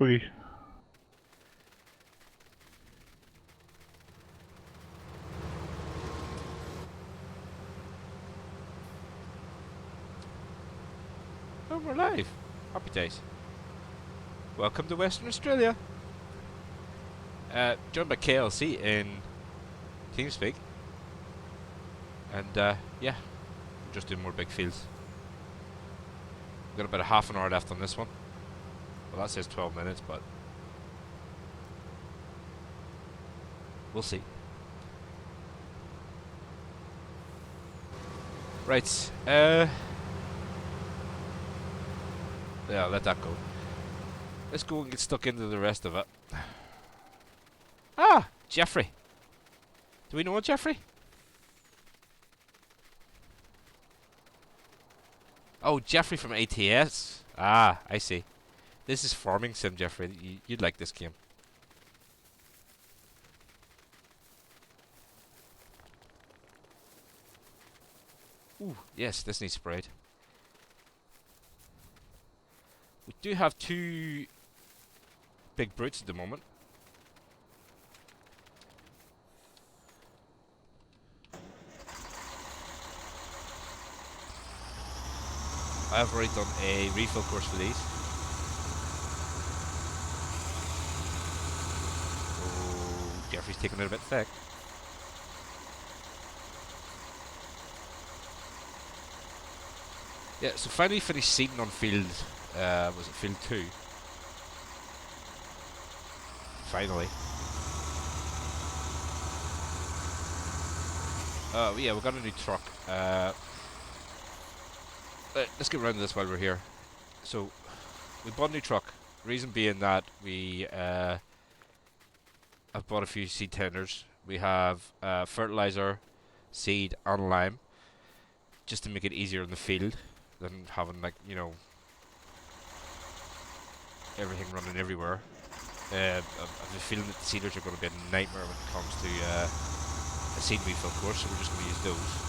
Okay. Oh, we're live. Happy days. Welcome to Western Australia. Joined by KLC in TeamSpeak. And yeah, we're just doing more big fields. We've got about a half an hour left on this one. Well, that says 12 minutes, but we'll see. Right, yeah, let that go. Let's go and get stuck into the rest of it. Ah, Jeffrey. Do we know a Jeffrey? Oh, Jeffrey from ATS. Ah, I see. This is farming sim, Jeffrey. You'd like this game. Ooh, yes, this needs sprayed. We do have two big brutes at the moment. I've already done a refill course for these. Oh, Jeffrey's taking it a bit thick. Yeah, so finally finished seeding on field, was it field 2? Finally. Yeah, we've got a new truck. Let's get around to this while we're here. So, we bought a new truck. Reason being that we have bought a few seed tenders. We have fertilizer, seed, and lime, just to make it easier in the field than having, like, you know, everything running everywhere. I have a feeling that the seeders are going to be a nightmare when it comes to a seed refill course, so we're just going to use those.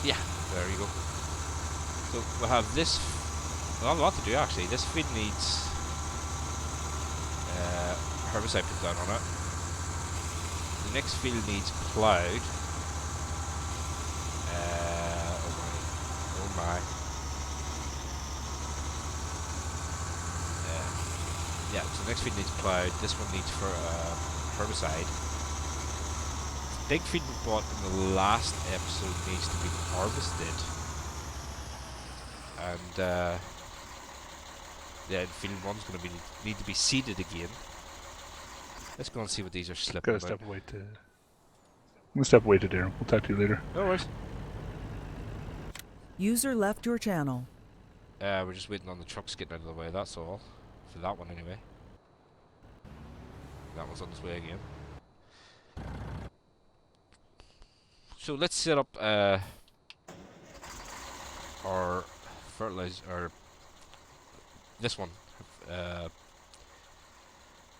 Yeah, there you go. So we'll have this. We'll have a lot to do actually. This field needs herbicide put down on it. The next field needs ploughed. Oh my. Yeah, so the next field needs ploughed. This one needs for herbicide. The big field we bought in the last episode needs to be harvested. And yeah, field 1's going to need to be seeded again. Let's go and see what these are slipping I'm gonna step away to Deere. We'll talk to you later. No worries. User left your channel. We're just waiting on the trucks getting out of the way, that's all. For that one anyway. That one's on its way again. So let's set up our fertilizer, or this one,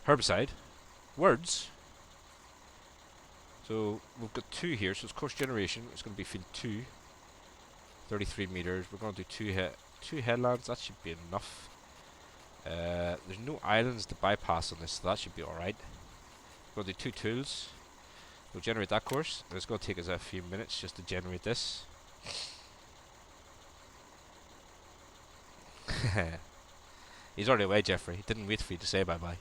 herbicide. Words. So we've got 2 here, so it's course generation. It's going to be field 2, 33 meters. We're going to do two headlands. That should be enough. There's no islands to bypass on this, so that should be alright. We're going to do 2 tools. We'll generate that course. And it's going to take us a few minutes just to generate this. He's already away, Jeffrey. He didn't wait for you to say bye-bye.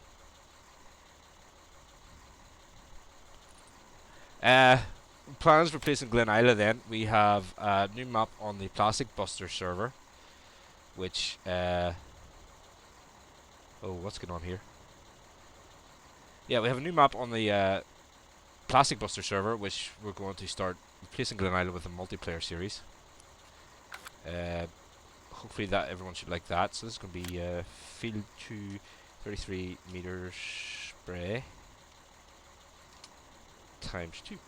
Plans for placing Glen Isla then. We have a new map on the Plastic Buster server, which oh, what's going on here? Yeah, we have a new map on the Plastic Buster server, which we're going to start replacing Glen Isla with a multiplayer series. Hopefully that everyone should like that. So this is going to be field 2, 33 meters spray times 2.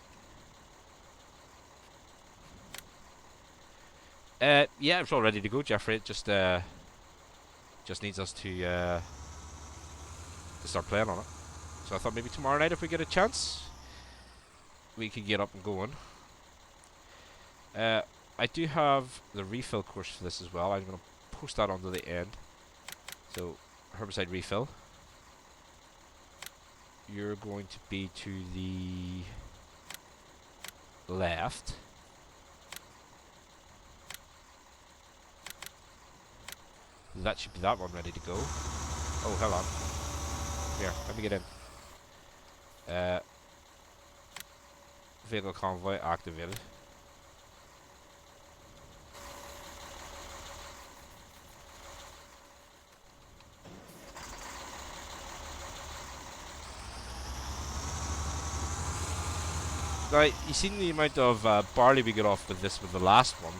Yeah, it's all ready to go, Jeffrey. It just needs us to start playing on it. So I thought maybe tomorrow night, if we get a chance, we could get up and going. I do have the refill course for this as well. I'm going to post that onto the end. So, herbicide refill. You're going to be to the left. That should be that one ready to go. Oh, hold on. Here, let me get in. Vehicle convoy activated. Now, you seen the amount of barley we got off with this with the last one.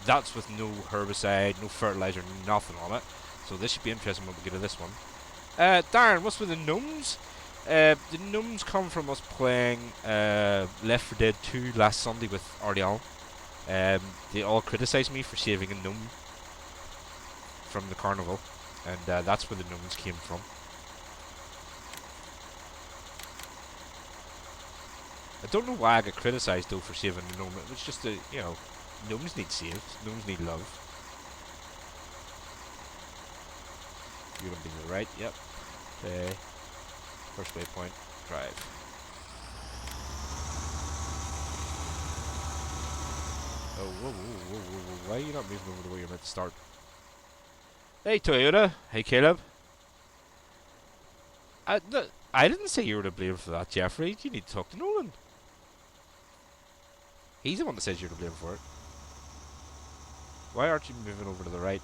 That's with no herbicide, no fertilizer, nothing on it. So this should be interesting when we get to this one. Darren, what's with the gnomes? The gnomes come from us playing Left 4 Dead 2 last Sunday with RDAllen. They all criticised me for saving a gnome from the carnival, and that's where the gnomes came from. I don't know why I got criticised though for saving the gnome. It was just a, you know, gnomes need saved, gnomes need love. You're gonna be to the right, yep. Okay. First waypoint, drive. Oh, whoa. Why are you not moving over the way you're meant to start? Hey, Toyota. Hey, Caleb. I didn't say you were to blame for that, Jeffrey. You need to talk to Nolan. He's the one that says you're to blame for it. Why aren't you moving over to the right?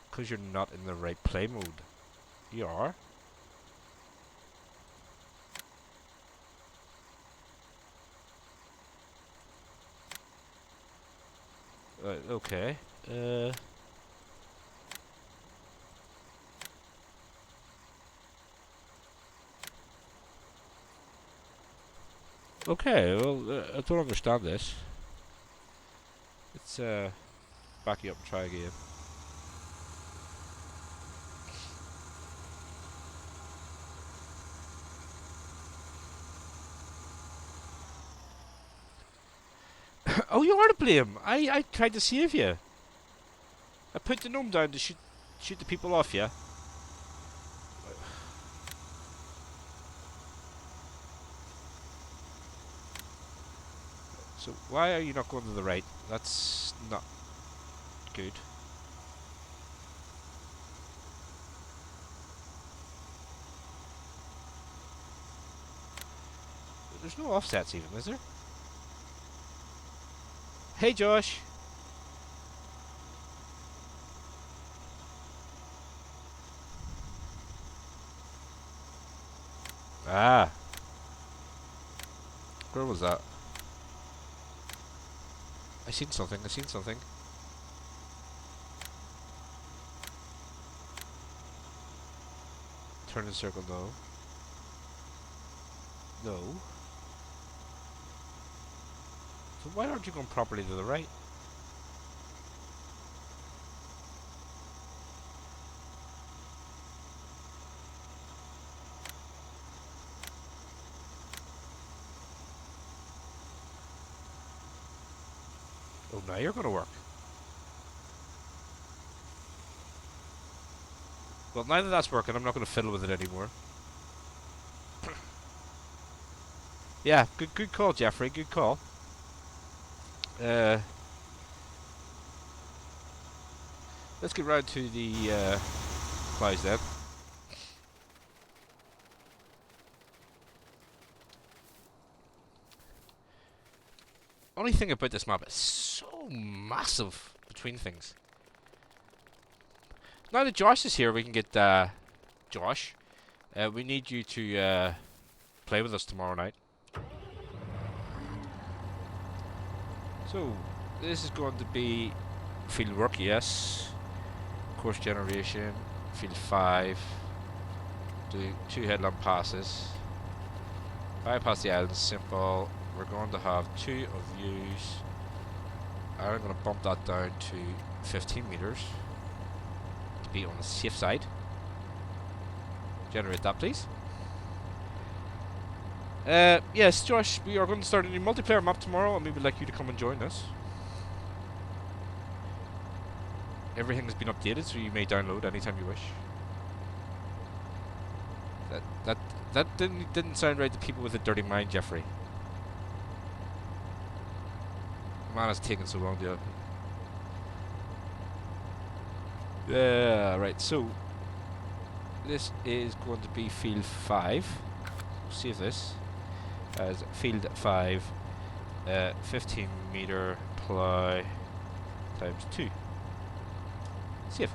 Because you're not in the right play mode. You are. Okay. Okay, well, I don't understand this. Let's back you up and try again. Oh, you are to blame. I tried to save you. I put the gnome down to shoot the people off you. So why are you not going to the right? That's not good. There's no offsets even, is there? Hey, Josh. Ah. Where was that? I seen something. Turn in circle, no. No. So why aren't you going properly to the right? Oh, now you're going to work. Well, now that that's working, I'm not going to fiddle with it anymore. Yeah, good call, Jeffrey. Good call. Let's get round to the clouds then. Only thing about this map is so massive between things. Now that Josh is here, we can get Josh. We need you to play with us tomorrow night. So this is going to be field work, yes. Course generation, field 5. Do 2 headland passes. Bypass the island, simple. We're going to have 2 of yous. I'm going to bump that down to 15 meters to be on the safe side. Generate that, please. Yes, Josh, we are going to start a new multiplayer map tomorrow, and we would like you to come and join us. Everything has been updated, so you may download anytime you wish. That didn't sound right to people with a dirty mind, Jeffrey. Man, it's taking so long to. Yeah, right. So this is going to be field 5. Save this as field 5, 15 meter plow times 2. Save.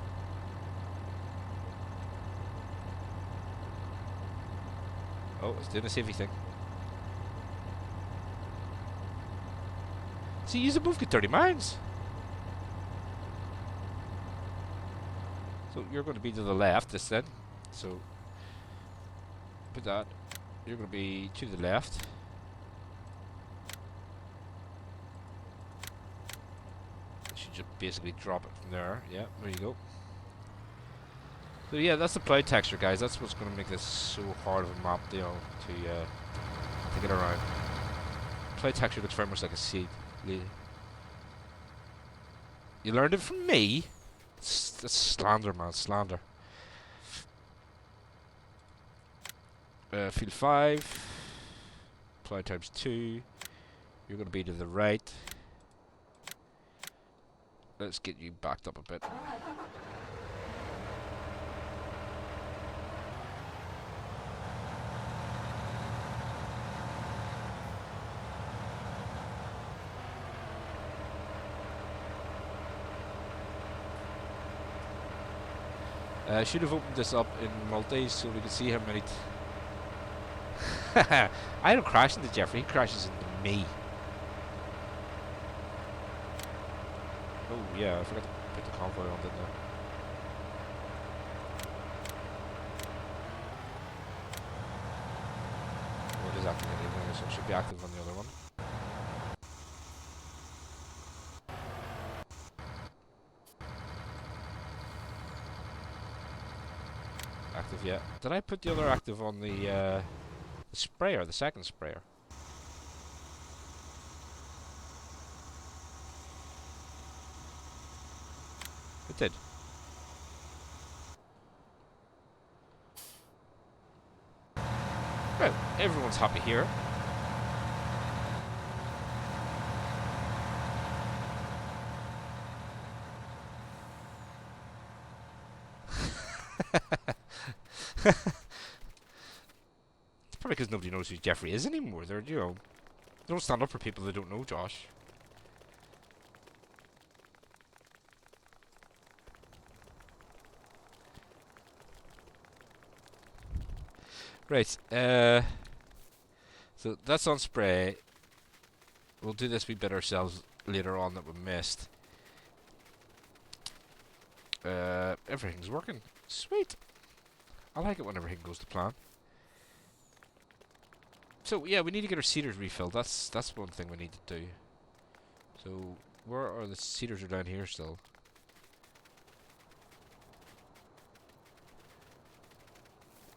Oh, it's doing a savey thing. See, you both get dirty minds. So you're going to be to the left this then. So put that. You're going to be to the left. Should just basically drop it from there. Yeah, there you go. So yeah, that's the plow texture, guys. That's what's going to make this so hard of a map, you know, to get around. Plow texture looks very much like a seed. You learned it from me? That's slander, man, slander. Field 5. Plow times 2. You're going to be to the right. Let's get you backed up a bit. I should have opened this up in multi so we could see how many. I don't crash into Jeffrey, he crashes into me. Oh yeah, I forgot to put the convoy on, didn't I? Oh, it is active anyway, so it should be active on the other one. Active yet. Did I put the other active on the sprayer, the second sprayer? It did. Well, everyone's happy here. It's probably because nobody knows who Jeffrey is anymore. They're, you know, they don't stand up for people that don't know Josh. Right, so that's on spray. We'll do this wee bit ourselves later on that we missed. Everything's working. Sweet. I like it when everything goes to plan. So yeah, we need to get our cedars refilled. That's one thing we need to do. So where are the cedars? Are down here still.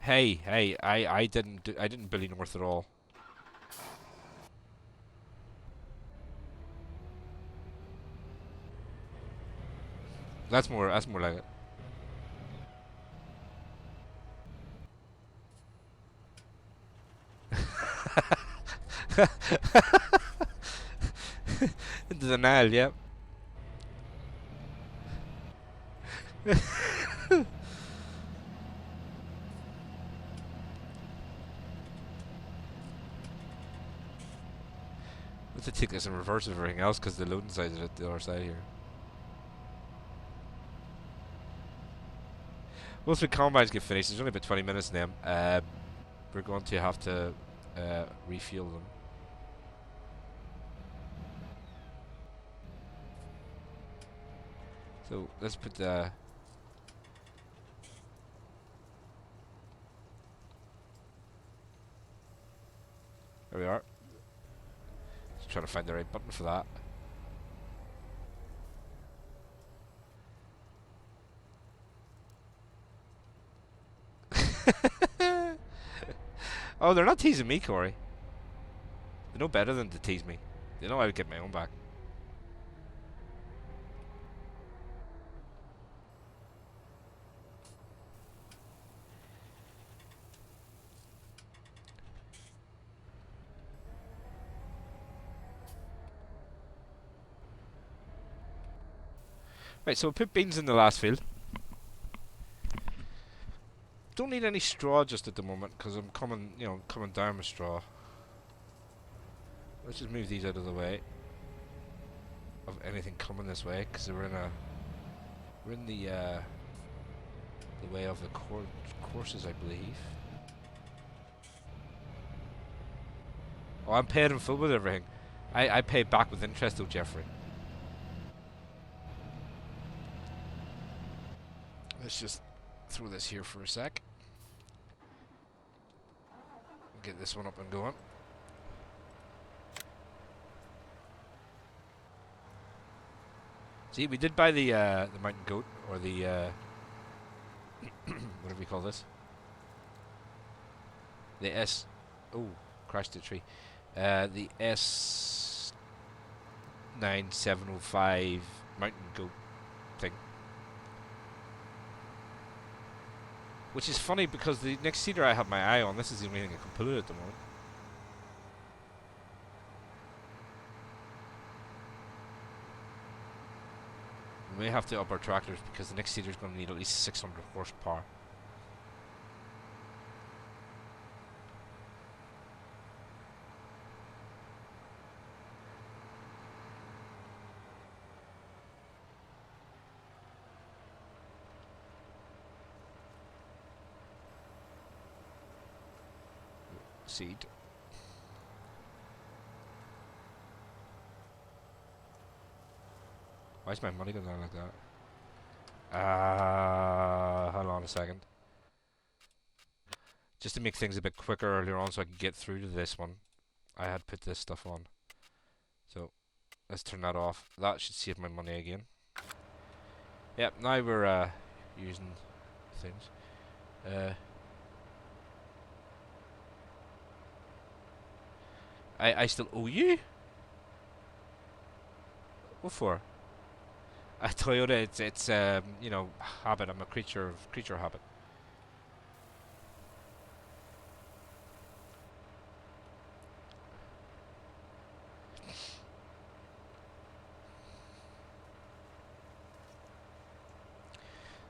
Hey, I didn't bully North at all. That's more like it. Into the Nile, yep. Let's take this in reverse of everything else because the loading side is at the other side here. Once the combines get finished, there's only about 20 minutes in them. We're going to have to refuel them. So let's put the. There we are. Just trying to find the right button for that. Oh, they're not teasing me, Corey. They know better than to tease me. They know I would get my own back. Right, so we put beans in the last field. Don't need any straw just at the moment because I'm coming, coming down with straw. Let's just move these out of the way of anything coming this way because we're in the way of the courses, I believe. Oh, I'm paid in full with everything. I pay back with interest though, Jeffrey. Let's just throw this here for a sec. Get this one up and going. See, we did buy the mountain goat, or the whatever we call this. The S. Oh, crashed the tree. The S9705 mountain goat thing. Which is funny because the next seeder I have my eye on, this is the only thing I can pull it at the moment. We may have to up our tractors because the next seeder is going to need at least 600 horsepower. Seed. Why is my money going down like that? Hold on a second. Just to make things a bit quicker earlier on so I can get through to this one, I had put this stuff on. So, let's turn that off. That should save my money again. Yep, now we're using things. I still owe you? What for? A Toyota, it's habit. I'm a creature of habit.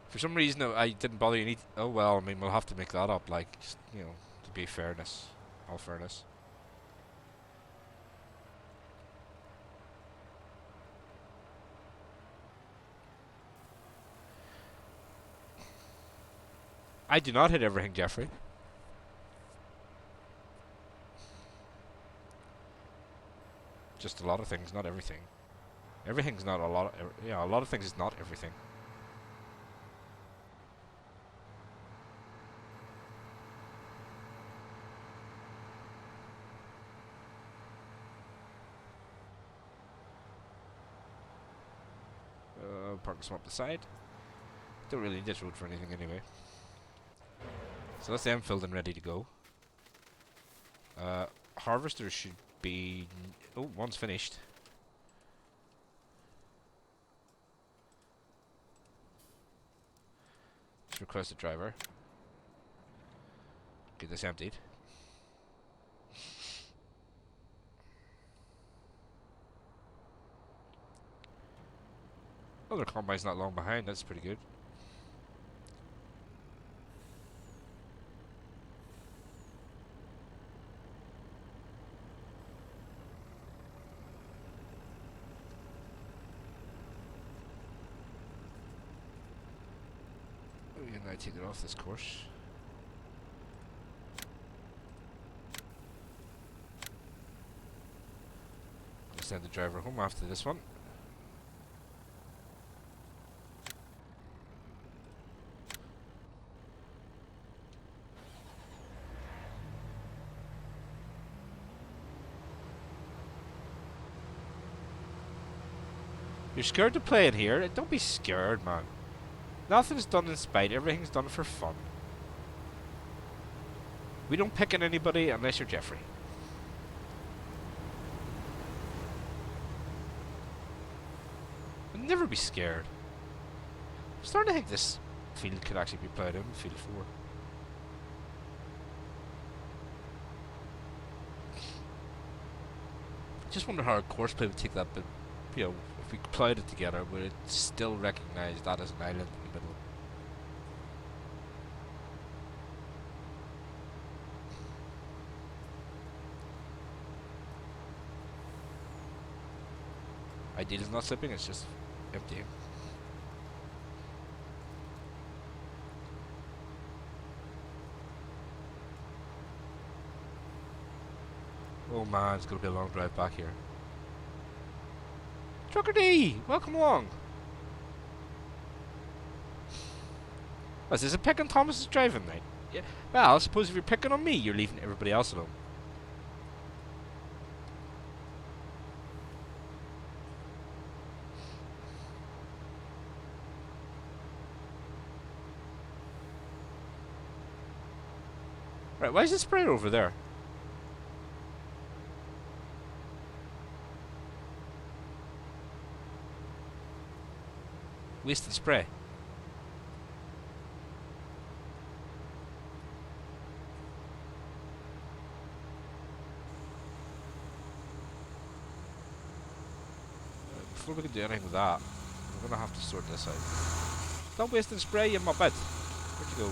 For some reason, I didn't bother you. Oh well, I mean, we'll have to make that up. Like, just, to be fairness, all fairness. I do not hit everything, Jeffrey. Just a lot of things, not everything. Everything's not a lot. A lot of things is not everything. Park this one up the side. Don't really need this road for anything anyway. So that's them filled and ready to go. Harvester should be... Oh, one's finished. Let's request a driver. Get this emptied. Oh, their combine's not long behind, that's pretty good. Oh, yeah, now take it off this course. I'll send the driver home after this one. You're scared to play in here? Don't be scared, man. Nothing's done in spite, everything's done for fun. We don't pick on anybody unless you're Jeffrey. I'd never be scared. I'm starting to think this field could actually be played in field 4. Just wonder how a course play would take that, but you know, if we plowed it together, would it still recognise that as an island in the middle? Ideal is not slipping, it's just empty. Oh man, it's gonna be a long drive back here. Trucker D, welcome along. Is this a pick on Thomas's driving night? Yeah. Well, I suppose if you're picking on me, you're leaving everybody else alone. Right, why is the sprayer over there? Wasted spray. Before we can do anything with that, we're gonna have to sort this out. Stop wasting spray, you muppet. Where'd you go?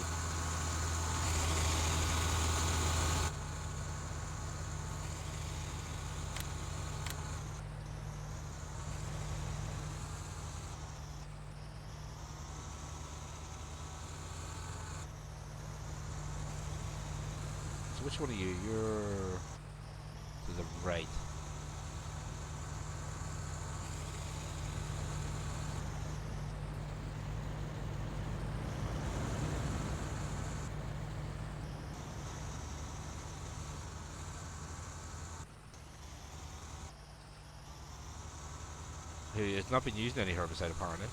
So which one are you? You're to the right. It's not been using any herbicide apparently.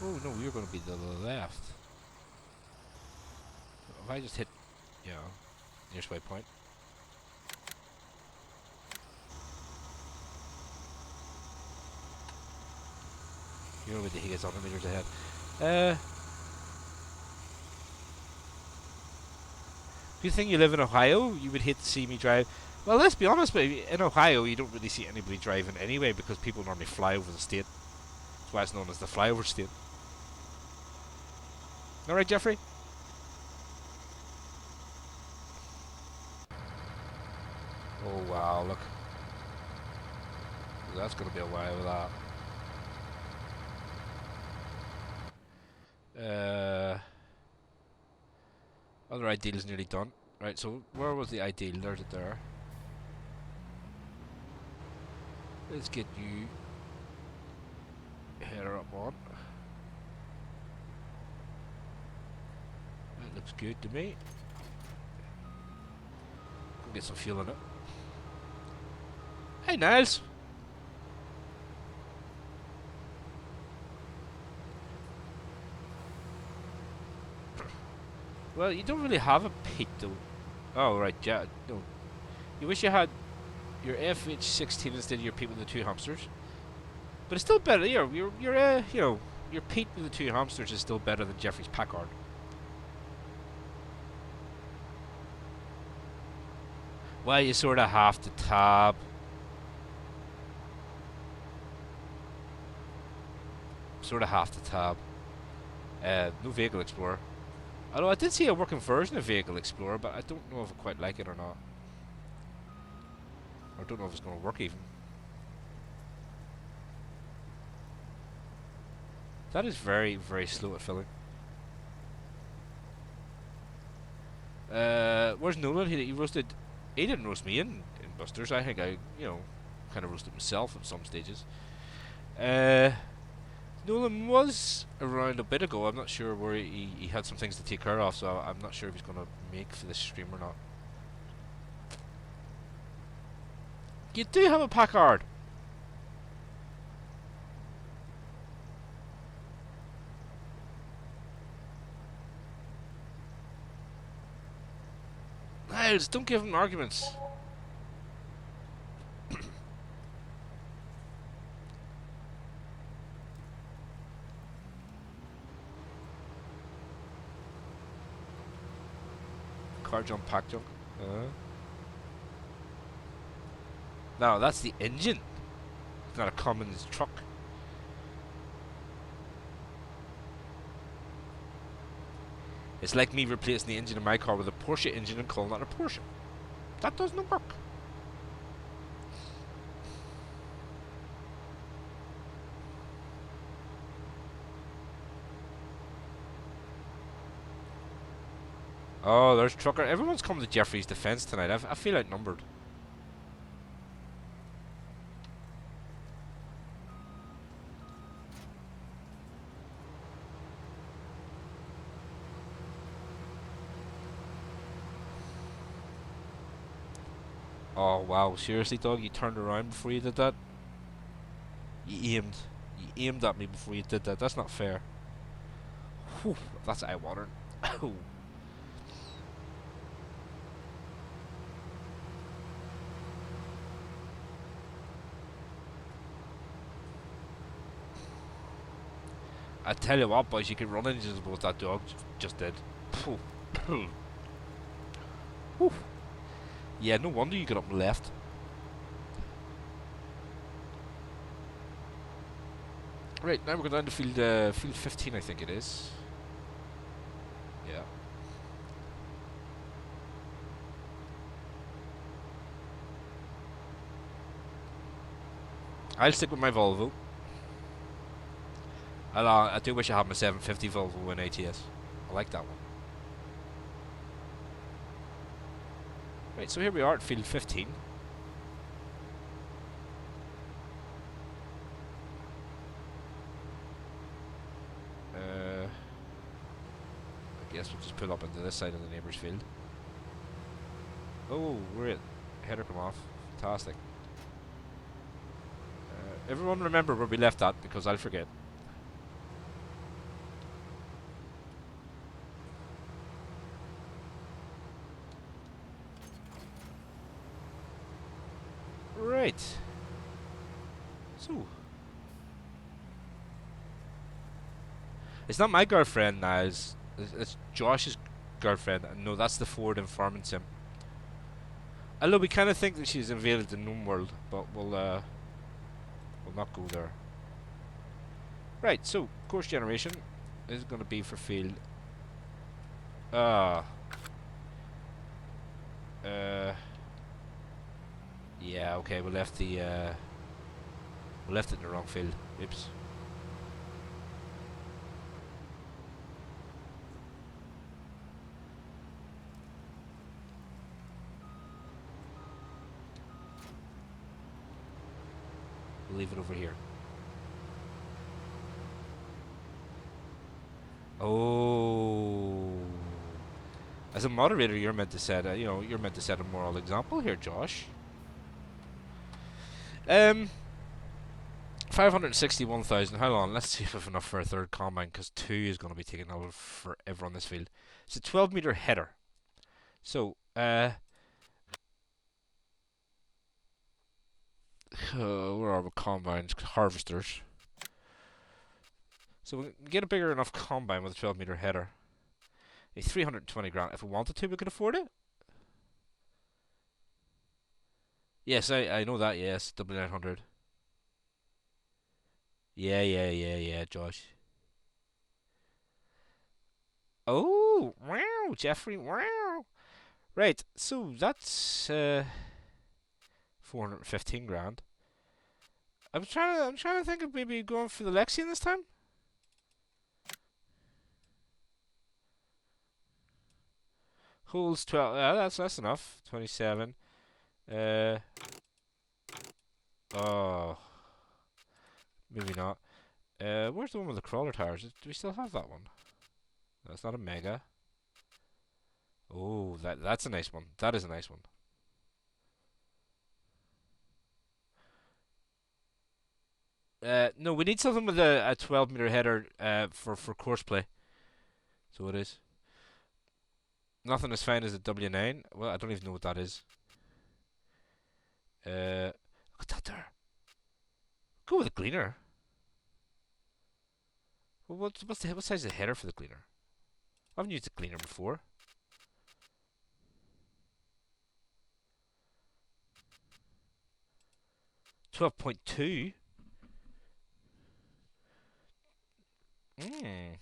Oh no, you're going to be to the left. If I just hit, you know, near swipe point. You know what he gets 100 meters ahead. If you think you live in Ohio, you would hate to see me drive. Well, let's be honest, but in Ohio, you don't really see anybody driving anyway because people normally fly over the state. That's why it's known as the flyover state. Alright, Jeffrey? Oh, wow, look. That's going to be a while with that. Other ideal is nearly done. Right, so where was the ideal? There's it there. Let's get you header up on. That looks good to me. Go get some fuel in it. Hey, Niles! Well, you don't really have a pit though. Oh, right, yeah, no. You wish you had your FH16 instead of your pit with the 2 hamsters. But it's still better, you know, your pit with the 2 hamsters is still better than Jeffrey's Packard. Well, you sort of have to tab. Sort of have to tab. No Vehicle Explorer. Although I did see a working version of Vehicle Explorer, but I don't know if I quite like it or not. I don't know if it's going to work even. That is very, very slow at filling. Where's Nolan? He roasted... He didn't roast me in Busters. I think I, you know, kind of roasted myself at some stages. Nolan was around a bit ago. I'm not sure where he had some things to take care of, so I'm not sure if he's going to make for this stream or not. You do have a Packard! Niles, don't give him arguments. Car jump, pack jump. No, that's the engine. It's not a Cummins truck. It's like me replacing the engine in my car with a Porsche engine and calling that a Porsche. That doesn't work. Oh, there's trucker. Everyone's coming to Jeffrey's defense tonight. I feel outnumbered. Oh wow, seriously, dog, you turned around before you did that? You aimed. You aimed at me before you did that. That's not fair. Whew, that's eye-watering. I tell you what, boys, you can run into what that dog just did. Whew. Yeah, no wonder you got up and left. Right, now we're going down to field 15, I think it is. Yeah. I'll stick with my Volvo. I do wish I had my 750 Volvo in ATS. I like that one. Right, so here we are at field 15. I guess we'll just pull up into this side of the neighbour's field. Oh, we're at header come off. Fantastic. Everyone remember where we left that, because I'll forget. Right. So. It's not my girlfriend now, it's Josh's girlfriend. No, that's the Ford in Farming Sim. Although we kind of think that she's invaded the known world, but we'll not go there. Right, so course generation is going to be for field. Yeah, okay, we left it in the wrong field. Oops. We'll leave it over here. Oh, as a moderator, you're meant to set you're meant to set a moral example here, Josh. 561,000. How long? Let's see if we have enough for a third combine, because 2 is going to be taking over forever on this field. It's a 12-meter header. So, where are we? Combines, harvesters. So we can get a bigger enough combine with a 12-meter header. A 320 grand. If we wanted to, we could afford it. Yes, I know that. Yes, W900. Yeah, Josh. Oh, wow, Jeffrey, wow. Right, so that's 415 grand. I'm trying to think of maybe going for the Lexian this time. Holes 12. That's enough. 27. Oh, maybe not. Where's the one with the crawler tires? Do we still have that one? That's not a mega. Oh, that's a nice one. That is a nice one. No, we need something with a 12-meter header for course play. So it is. Nothing as fine as a W9. Well, I don't even know what that is. Look at that there. Go with a gleaner. Well, what size is the header for the gleaner? I haven't used a gleaner before. $12.2. Hmm.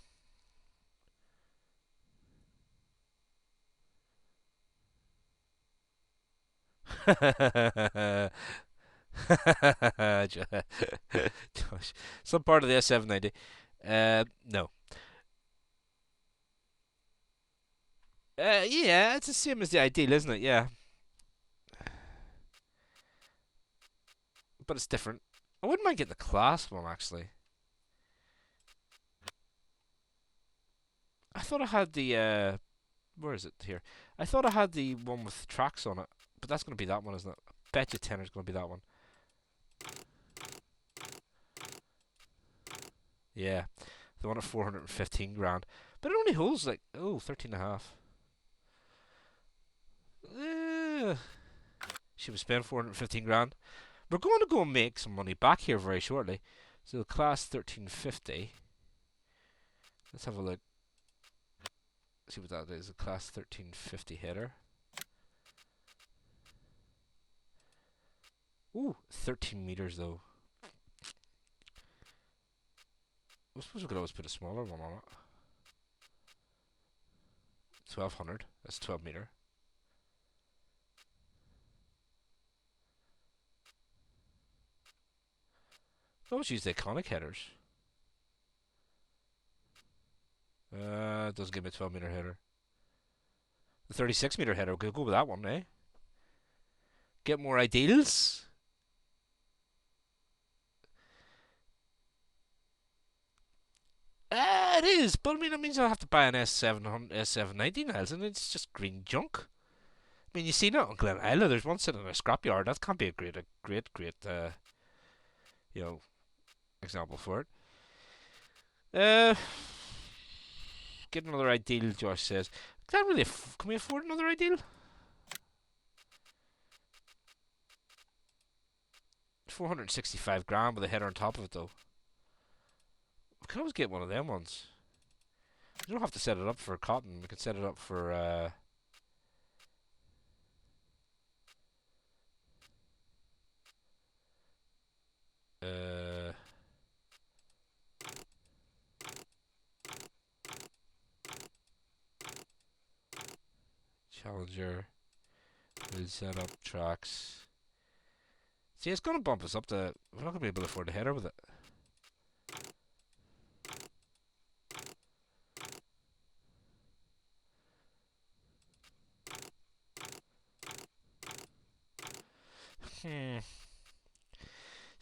Josh, some part of the S790. No. Yeah, it's the same as the ideal, isn't it? Yeah, but it's different. I wouldn't mind getting the class one actually. I thought I had the where is it here? I thought I had the one with tracks on it, but that's going to be that one, isn't it? I bet you tenner's going to be that one. Yeah, the one at 415 grand, but it only holds like 13 and a half. She was spend 415 grand. We're going to go and make some money back here very shortly. So class 1350. Let's have a look. See what that is. A class 1350 header. Ooh, 13 meters though. I suppose we could always put a smaller one on it. 1200. That's 12 meter. I always use the iconic headers. It doesn't give me a 12 meter header. The 36 meter header, we'll go with that one, eh? Get more ideals. It is, but I mean, that means I'll have to buy an S790 now, and it's just green junk. I mean, you see that on Glen Isla, there's one sitting in a scrapyard. That can't be a great, you know, example for it. Get another ideal, Josh says. Can we afford another ideal? 465 grand with a header on top of it, though. We can always get one of them ones. We don't have to set it up for cotton. We can set it up for Challenger. We'll set up tracks. See, it's going to bump us up to... We're not going to be able to afford the header with it.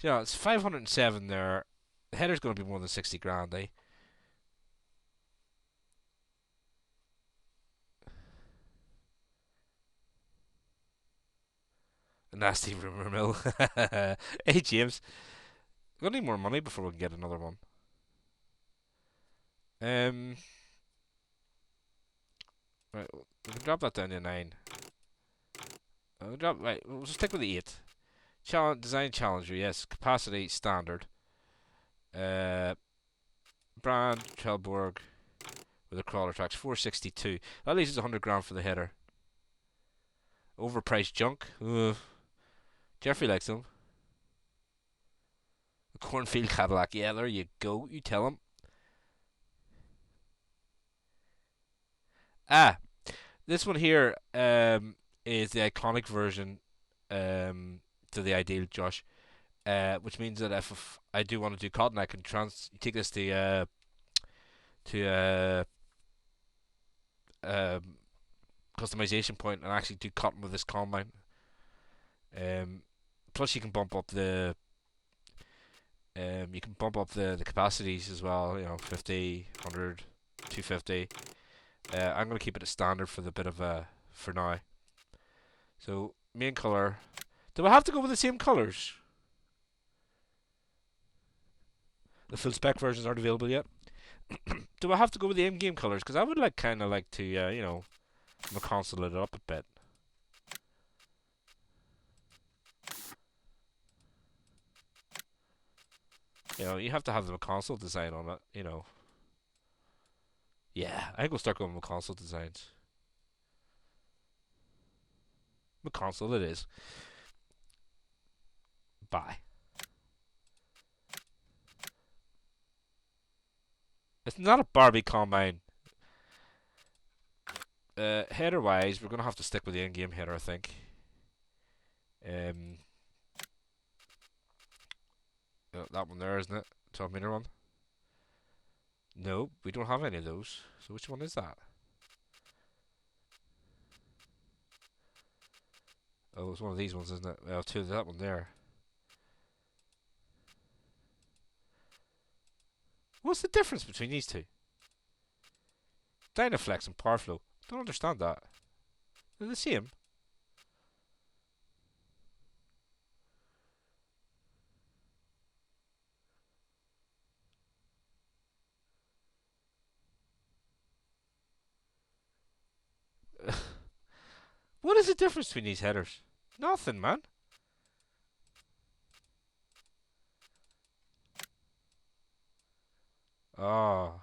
Yeah, it's 507 there. The header's going to be more than 60 grand, eh? A nasty rumour mill. Hey, James. We're going to need more money before we can get another one. Right, we can drop that down to 9. We'll just stick with the 8. Design Challenger, yes. Capacity, standard. Brand, Trelleborg, with the crawler tracks, 462. That leaves us 100 grand for the header. Overpriced junk. Ugh. Jeffrey likes them. A cornfield Cadillac. Yeah, there you go. You tell him. This one here is the iconic version to the ideal, Josh. Which means that if I do want to do cotton, I can take this to customization point and actually do cotton with this combine. Plus, you can bump up the capacities as well. 50, 100, 250. I'm going to keep it as standard for the bit of for now. So main color. Do I have to go with the same colors? The full spec versions aren't available yet. Do I have to go with the in-game colors? Because I would kind of like to, McConsole it up a bit. You know, you have to have the McConsole design on it, you know. Yeah, I think we'll start going with McConsole designs. McConsole it is. Bye. It's not a Barbie combine. Header wise, we're gonna have to stick with the in-game header, I think. That one there, isn't it? 12-meter one. No, we don't have any of those. So which one is that? Oh, it's one of these ones, isn't it? Well, two of that one there. What's the difference between these two? Dynaflex and Powerflow. Don't understand that. They're the same. What is the difference between these headers? Nothing, man. Oh.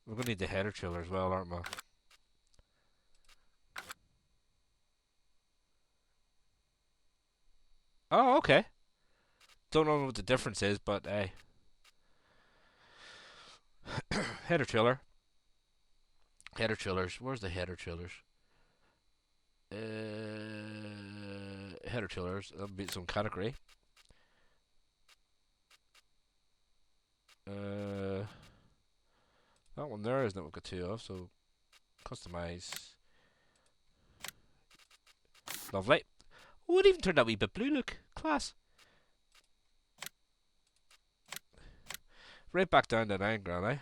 We're gonna need the header trailer as well, aren't we? Oh, okay. Don't know what the difference is, but hey. Header trailer. Header trailers. Where's the header trailers? Header trailers. That'll be some category. That one there isn't it we've got two of, so customize. Lovely. Oh, it even turned out a wee bit blue, look. Class. Right back down to 9 grand, eh?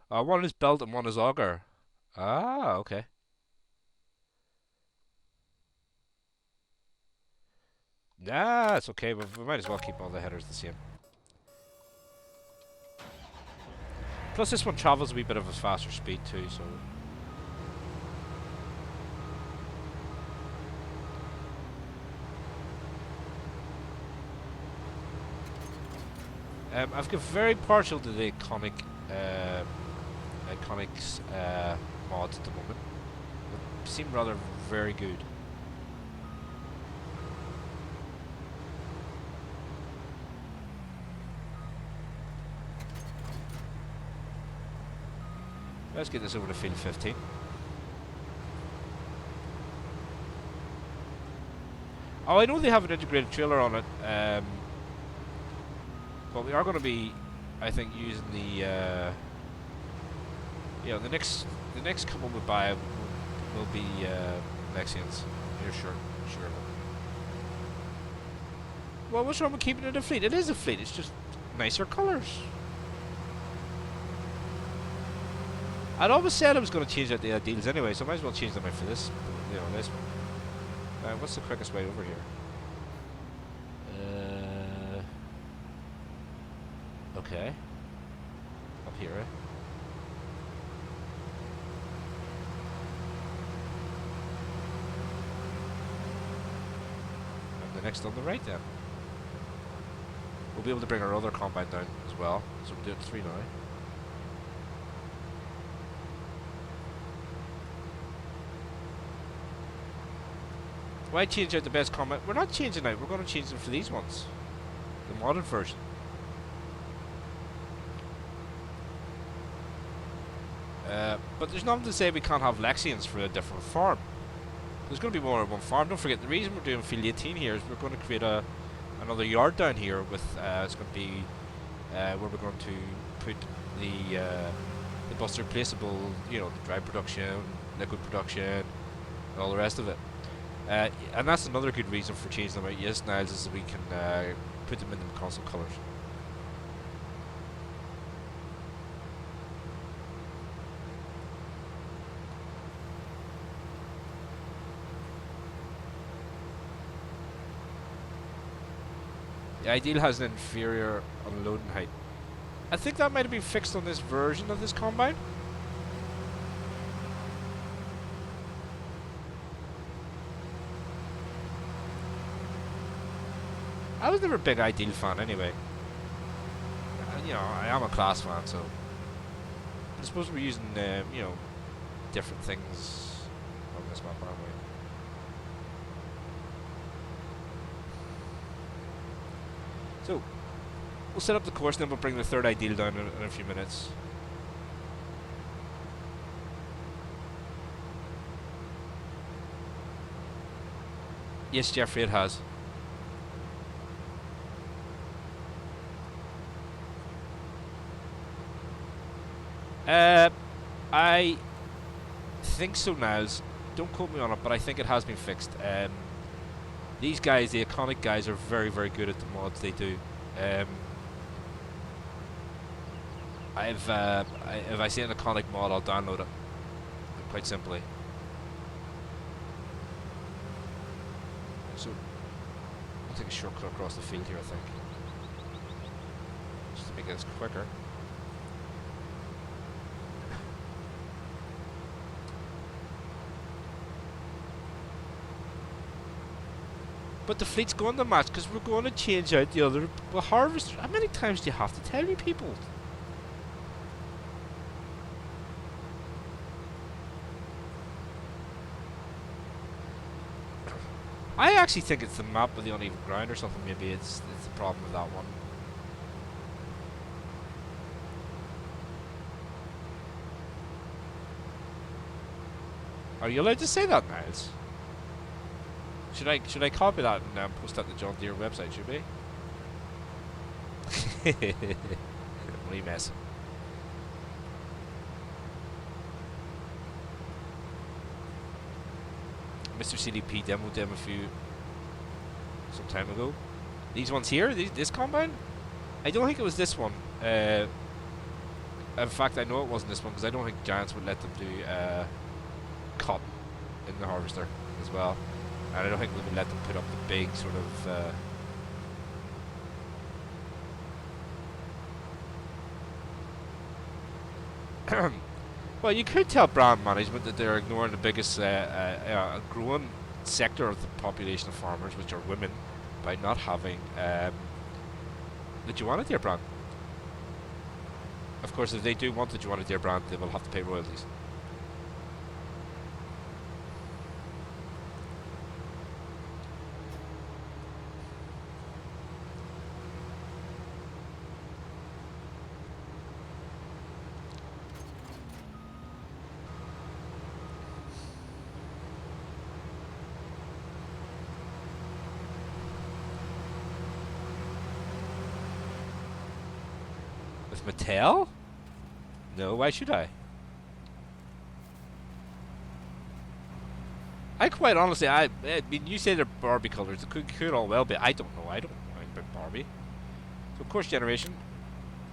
One is belt and one is auger. Ah, okay. Nah, it's okay. We might as well keep all the headers the same. Plus, this one travels a wee bit of a faster speed too, so. I've got very partial to the Iconics mods at the moment. They seem rather very good. Let's get this over to field 15. Oh, I know they have an integrated trailer on it, but we are going to be, I think, using the the next couple we buy will be Lexians. You're sure. Well, what's wrong with keeping it a fleet? It is a fleet. It's just nicer colours. I'd always said I was going to change out the deals anyway, so I might as well change them out for this. You know, this one. What's the quickest way over here? Okay. Up here, eh? And the next on the right then. We'll be able to bring our other combine down as well, so we'll do it 3 now. Why change out the best combine? We're not changing out, we're going to change them for these ones. The modded version. But there's nothing to say we can't have Lexians for a different farm. There's going to be more than one farm. Don't forget, the reason we're doing field 18 here is we're going to create another yard down here with, it's going to be where we're going to put the bus replaceable, you know, the dry production, liquid production, and all the rest of it. And that's another good reason for changing them out, yes, Niles, is that we can put them in the McConsole colours. The Ideal has an inferior unloading height. I think that might have been fixed on this version of this combine. I was never a big RDAllen fan anyway. You know, I am a class fan, so I suppose we're using, you know, different things on this map, aren't we? So, we'll set up the course, then we'll bring the third RDAllen down in a few minutes. Yes, Jeffrey, it has. I think so, Niles. Don't quote me on it, but I think it has been fixed. These guys, the iconic guys, are very, very good at the mods they do. If I see an iconic mod, I'll download it. Quite simply. So, I'll take a shortcut across the field here, I think. Just to make this quicker. But the fleet's going to match because we're going to change out the other harvester. How many times do you have to tell me, people? I actually think it's the map with the uneven ground or something. Maybe it's the problem with that one. Are you allowed to say that, Niles? Should I copy that and post that to the John Deere website? Should we? What are you messing? Mr. CDP demoed them some time ago. These ones here, this combine? I don't think it was this one. In fact, I know it wasn't this one because I don't think Giants would let them do cut in the harvester as well. And I don't think we would let them put up the big sort of... Well, you could tell brand management that they're ignoring the biggest growing sector of the population of farmers, which are women, by not having the Juana Deere brand. Of course, if they do want the Juana Deere brand, they will have to pay royalties. Mattel? No, why should I? I quite honestly, I mean, you say they're Barbie colors. It could all well be. I don't know. I don't know about Barbie. So, course generation.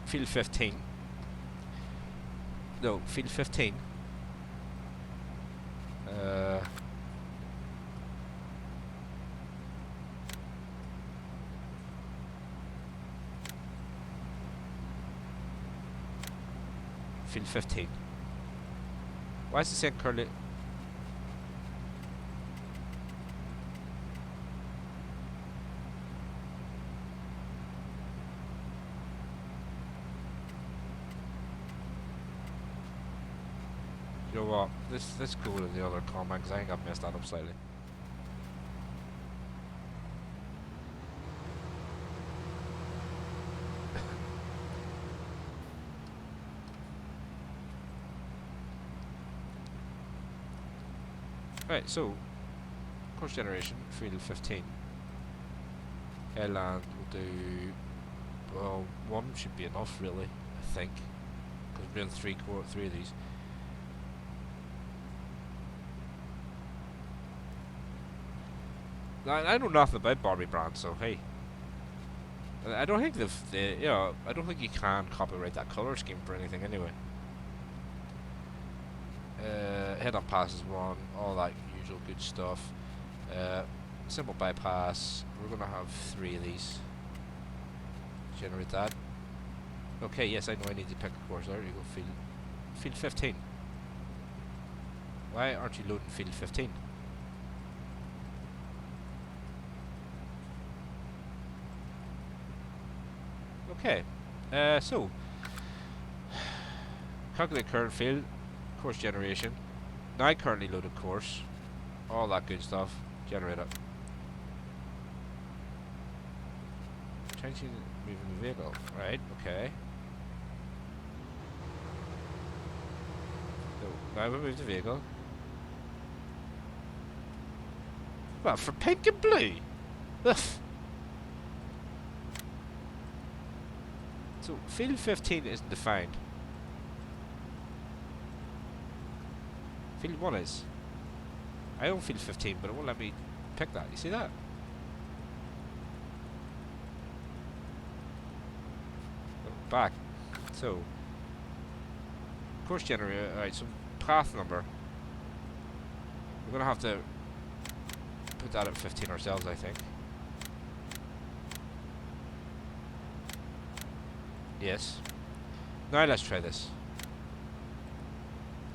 Field 15. No, field 15. Field 15. Why is it saying curly? You know what? Let's go to the other combine because I think I've messed that up slightly. Right, so course generation, field 15. Airland will do, well, one should be enough really, I think, because we're doing three of these. Now, I know nothing about Barbie brand, so hey, I don't think I don't think you can copyright that color scheme for anything anyway. Head-on passes one, all that usual good stuff. Simple bypass. We're gonna have 3 of these. Generate that. Okay, yes, I know I need to pick a course. There you go, field 15. Why aren't you loading field 15? Okay, so calculate current field, course generation. Now currently loaded course, all that good stuff. Generate it. Changing moving the vehicle. Right, okay. So now we move the vehicle. Well, for pink and blue. Ugh. So field 15 isn't defined. Field 1 is. I own field 15, but it won't let me pick that. You see that? Back. So course generator. Alright, so path number. We're gonna have to put that at 15 ourselves, I think. Yes. Now let's try this.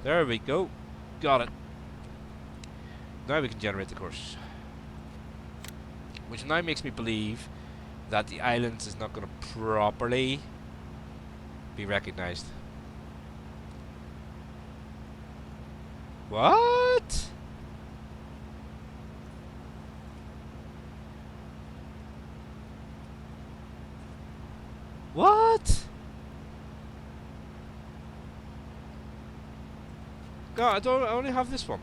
There we go. Got it. Now we can generate the course. Which now makes me believe that the islands is not going to properly be recognized. What? What? No, I only have this one.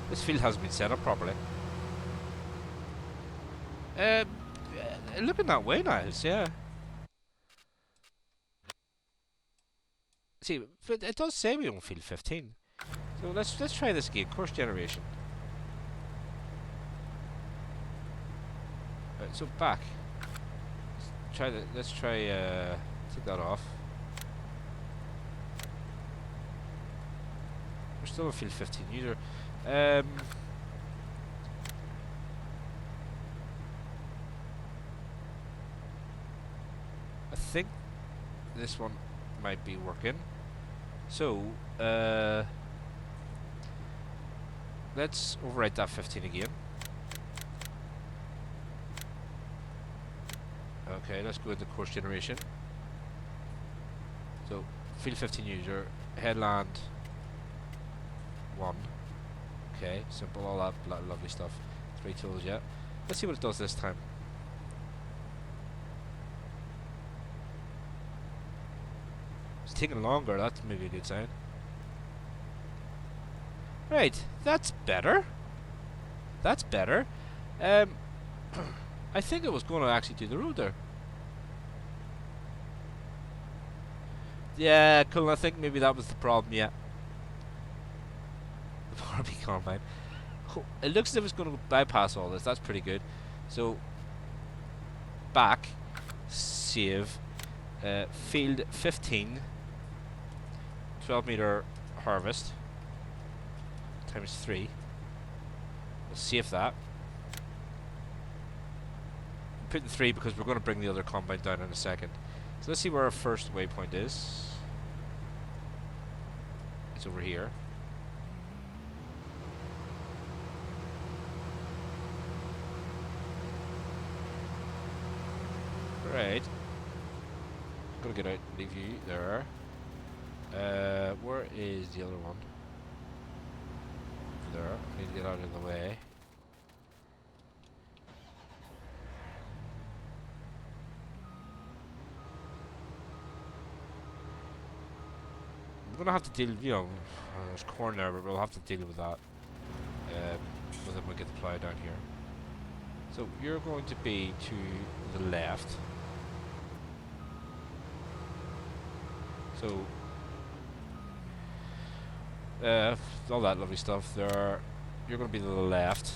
This field hasn't been set up properly. Looking that way now, yeah. See, but it does say we own field 15. So let's try this again. Course generation. Right, so back. Let's try take that off. We're still on field 15 user. I think this one might be working. So let's overwrite that 15 again. Okay, let's go into course generation. So field 15 user, headland 1. Okay, simple, all that lovely stuff. 3 tools, yeah. Let's see what it does this time. It's taking longer, that's maybe a good sign. Right, that's better. That's better. I think it was going to actually do the road there. Yeah, cool, I think maybe that was the problem, yeah. The Barbie Combine. Oh, it looks as if it's going to bypass all this, that's pretty good. So, back, save, field 15, 12 meter harvest, times 3. We'll save that. I'm putting 3 because we're going to bring the other combine down in a second. So let's see where our first waypoint is. It's over here. Right. Gotta get out and leave you there. Where is the other one? There. I need to get out of the way. We're gonna have to deal, you know, there's corn there, but we'll have to deal with that when we get the plow down here. So you're going to be to the left. So all that lovely stuff there. You're going to be to the left.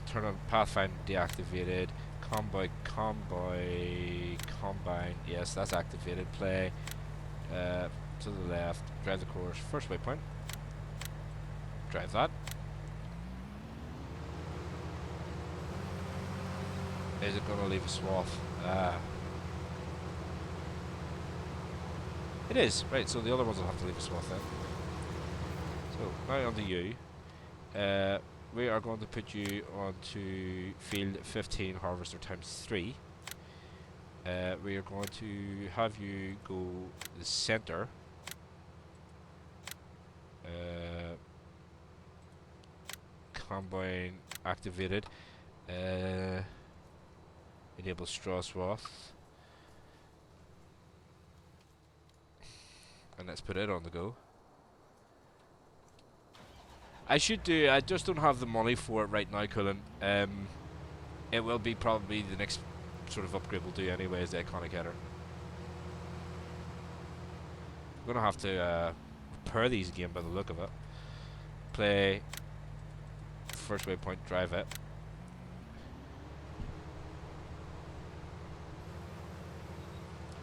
Turn on Pathfinder deactivated. Combine. Yes, that's activated. Play. To the left. Drive the course. First waypoint. Drive that. Is it going to leave a swath? Ah. It is. Right, so the other ones will have to leave a swath then. So, now on to you. We are going to put you onto field 15 harvester times 3. We are going to have you go the center. Combine activated. Enable straw swath. And let's put it on the go. I just don't have the money for it right now, Cullen. It will be probably the next sort of upgrade we'll do anyway, is the iconic header. I'm gonna have to repair these again by the look of it. Play first waypoint, drive it.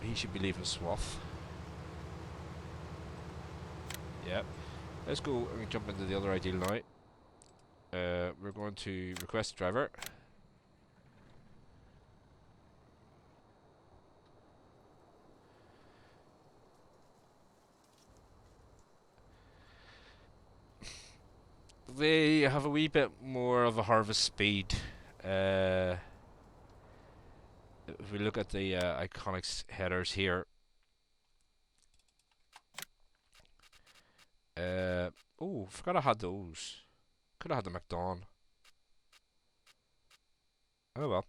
He should be leaving a swath. Yep. Let's go and jump into the other ideal now. We're going to request a driver. They have a wee bit more of a harvest speed. If we look at the iconics headers here. Oh, forgot I had those. Could have had the McDon. Oh well.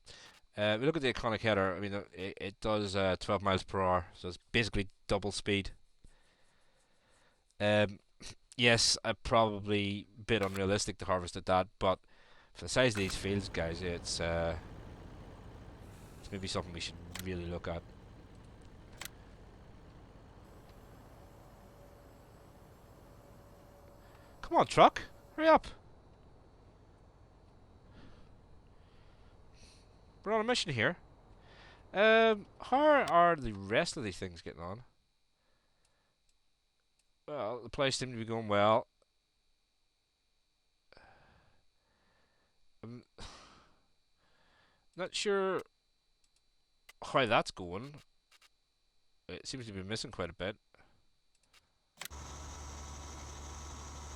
We look at the iconic header. I mean, it does 12 miles per hour, so it's basically double speed. Yes, I probably a bit unrealistic to harvest at that, but for the size of these fields, guys, it's maybe something we should really look at. Come on, truck, hurry up! We're on a mission here. How are the rest of these things getting on? Well, the place seems to be going well. I'm not sure how that's going. It seems to be missing quite a bit.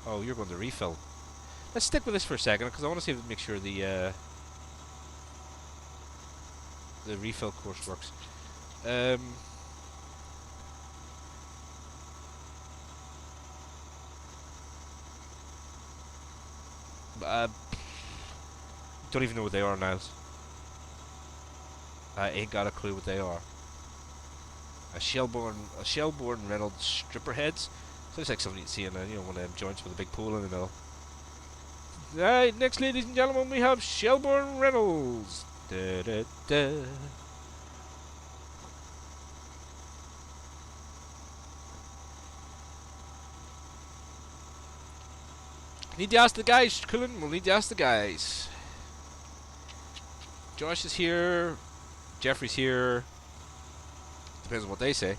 Oh, you're going to refill. Let's stick with this for a second because I want to see if make sure the refill course works. Don't even know what they are, Niles. I ain't got a clue what they are. A Shellborn Reynolds stripper heads. Sounds like something you'd see in one of them joints with a big pool in the middle. Right, next, ladies and gentlemen, we have Shellborn Reynolds. Da, da, da. Need to ask the guys, Cullen. We'll need to ask the guys. Josh is here. Jeffrey's here. Depends on what they say.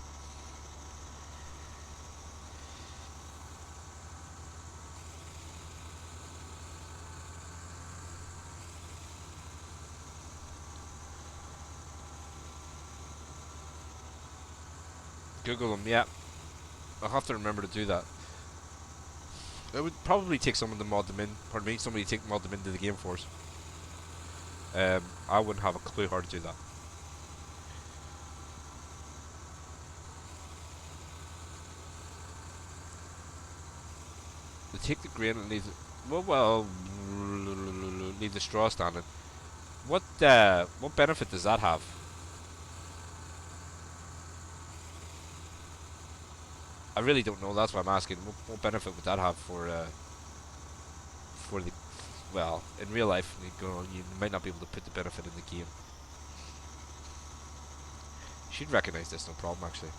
Google them, yeah. I'll have to remember to do that. It would probably take someone to mod them in. Pardon me, somebody to mod them into the game for us. I wouldn't have a clue how to do that. They take the grain and leave leave the straw standing. What benefit does that have? I really don't know. That's why I'm asking. What benefit would that have for the? Well, in real life, you might not be able to put the benefit in the game. You should recognize this, no problem, actually.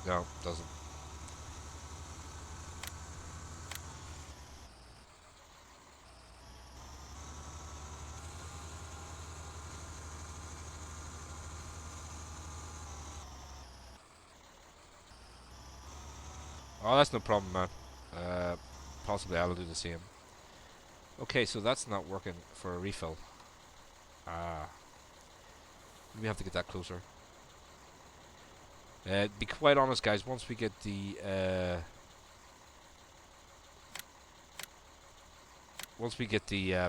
No, doesn't. Oh, that's no problem, man. Possibly I'll do the same. Okay, so that's not working for a refill. Ah. We have to get that closer. Be quite honest, guys. Once we get the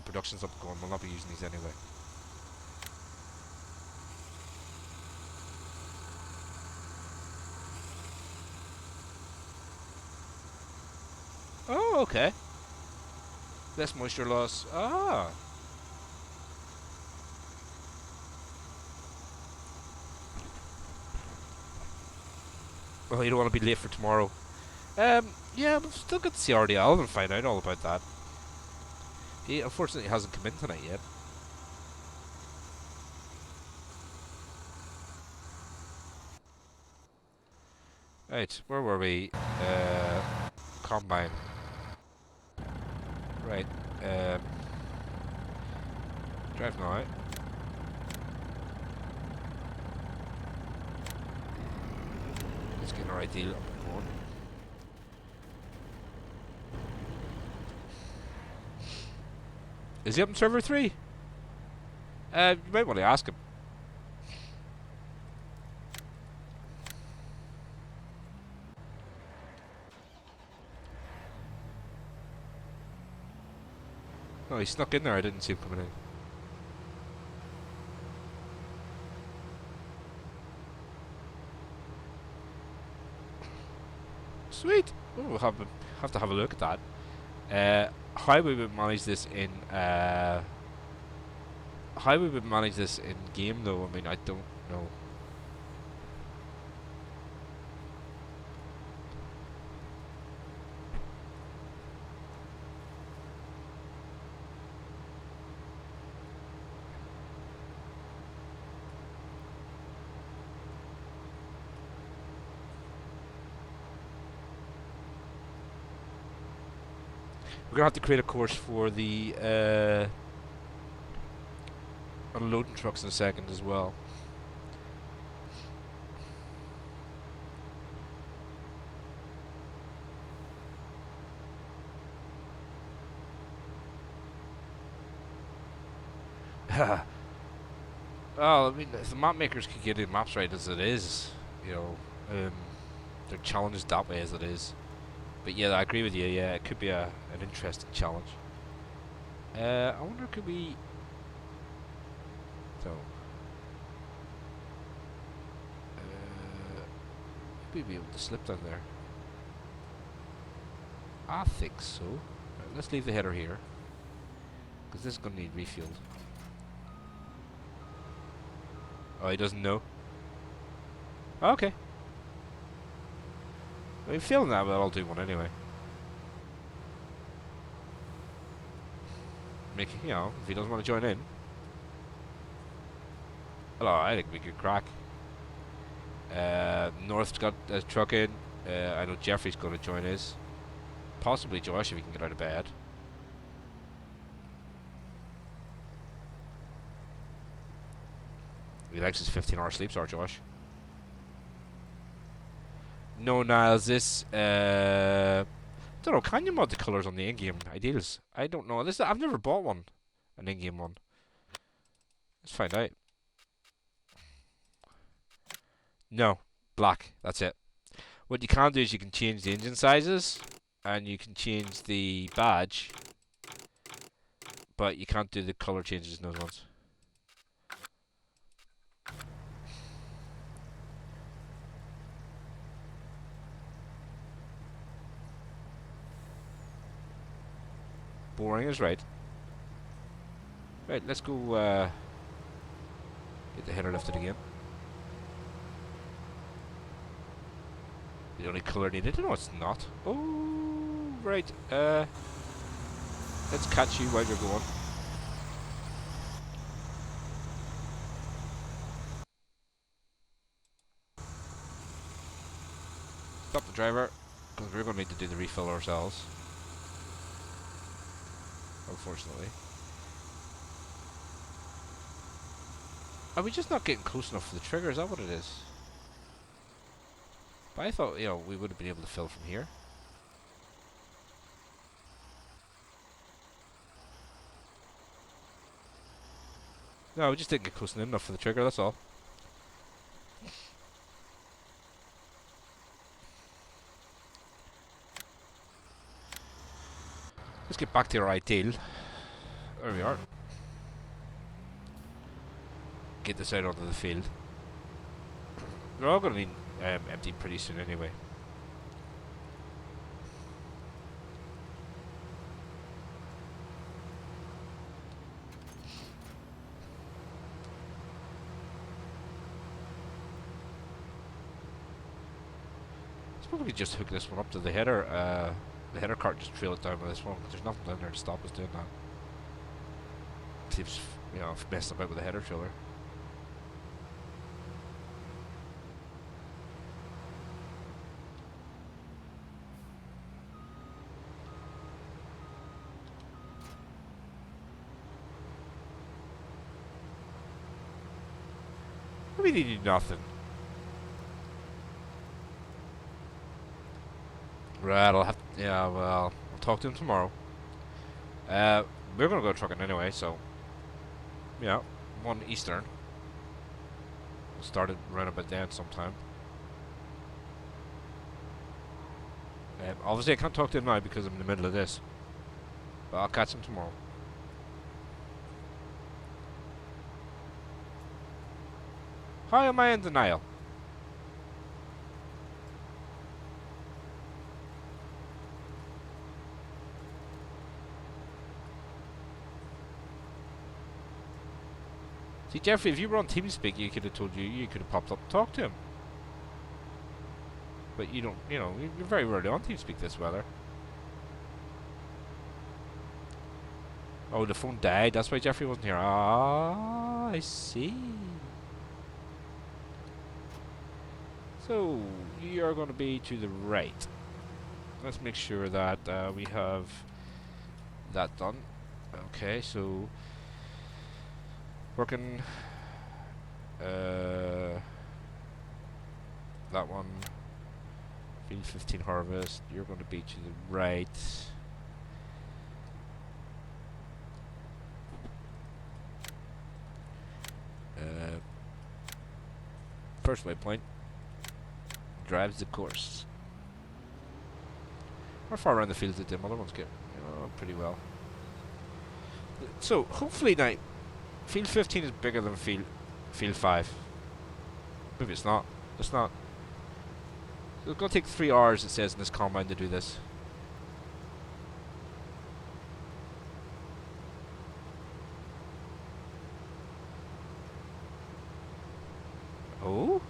productions up and going, we'll not be using these anyway. Oh, okay. Less moisture loss. Ah. Oh, you don't want to be late for tomorrow. Yeah, we've still got to see RDAllen and find out all about that. He unfortunately hasn't come in tonight yet. Right, where were we? Combine. Right. Drive now. Let's get an RDAllen up and going. Is he up in server 3? You might want to ask him. Oh, he snuck in there. I didn't see him coming in. Sweet. Oh, we'll have to have a look at that. How we would manage this in game though? I mean, I don't know. We're gonna have to create a course for the unloading trucks in a second as well. Well, I mean, if the map makers could get the maps right as it is, you know, they're challenged that way as it is. But yeah, I agree with you. Yeah, it could be an interesting challenge. I wonder, could we? So, could we be able to slip down there? I think so. Right, let's leave the header here, because this is going to need refueled. Oh, he doesn't know. Okay. I mean, feeling that, but I'll do one anyway. Making, you know, if he doesn't want to join in. Hello, I think we could crack. North's got a truck in. I know Jeffrey's going to join his. Possibly Josh if he can get out of bed. He likes his 15-hour sleeps, our Josh. No, Niles, this don't know, can you mod the colours on the in-game ideals? I don't know. This I've never bought one. An in-game one. Let's find out. No. Black. That's it. What you can do is you can change the engine sizes and you can change the badge, but you can't do the colour changes in those ones. Boring is right. Right, let's go get the header lifted again. The only colour needed? No, it's not. Oh, right. Let's catch you while you're going. Stop the driver, because we're going to need to do the refill ourselves. Unfortunately. Are we just not getting close enough for the trigger? Is that what it is? But I thought, you know, we would have been able to fill from here. No, we just didn't get close enough for the trigger, that's all. Let's get back to our ideal. There we are. Get this out onto the field. They're all going to be empty pretty soon anyway. We could just hook this one up to the header cart, just trail it down with this one, because there's nothing down there to stop us doing that. Keeps, you know, messing about with the header trailer. I mean, he did nothing. Right, I'll have to, yeah, well, I'll talk to him tomorrow. We're gonna go trucking anyway, so, yeah, 1 Eastern. We'll start it around about then sometime. Obviously I can't talk to him now because I'm in the middle of this. But I'll catch him tomorrow. How am I in denial? See, Jeffrey, if you were on TeamSpeak, you could have told you could have popped up and talked to him. But you don't, you know, you're very rarely on TeamSpeak this weather. Oh, the phone died, that's why Jeffrey wasn't here. Ah, I see. So, you are going to be to the right. Let's make sure that we have that done. Okay, so working that one, field 15 harvest, you're going to be to the right. First waypoint drives the course. How far around the field did the other ones get? Pretty well. So hopefully now field 15 is bigger than field 5. Maybe it's not. It's not. It's going to take 3 hours, it says in this combine, to do this. Oh?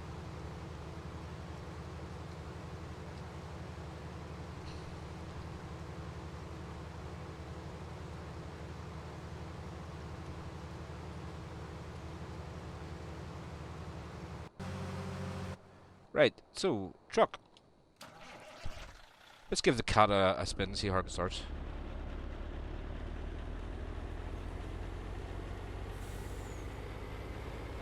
Right, so, truck. Let's give the cat a spin and see how it starts.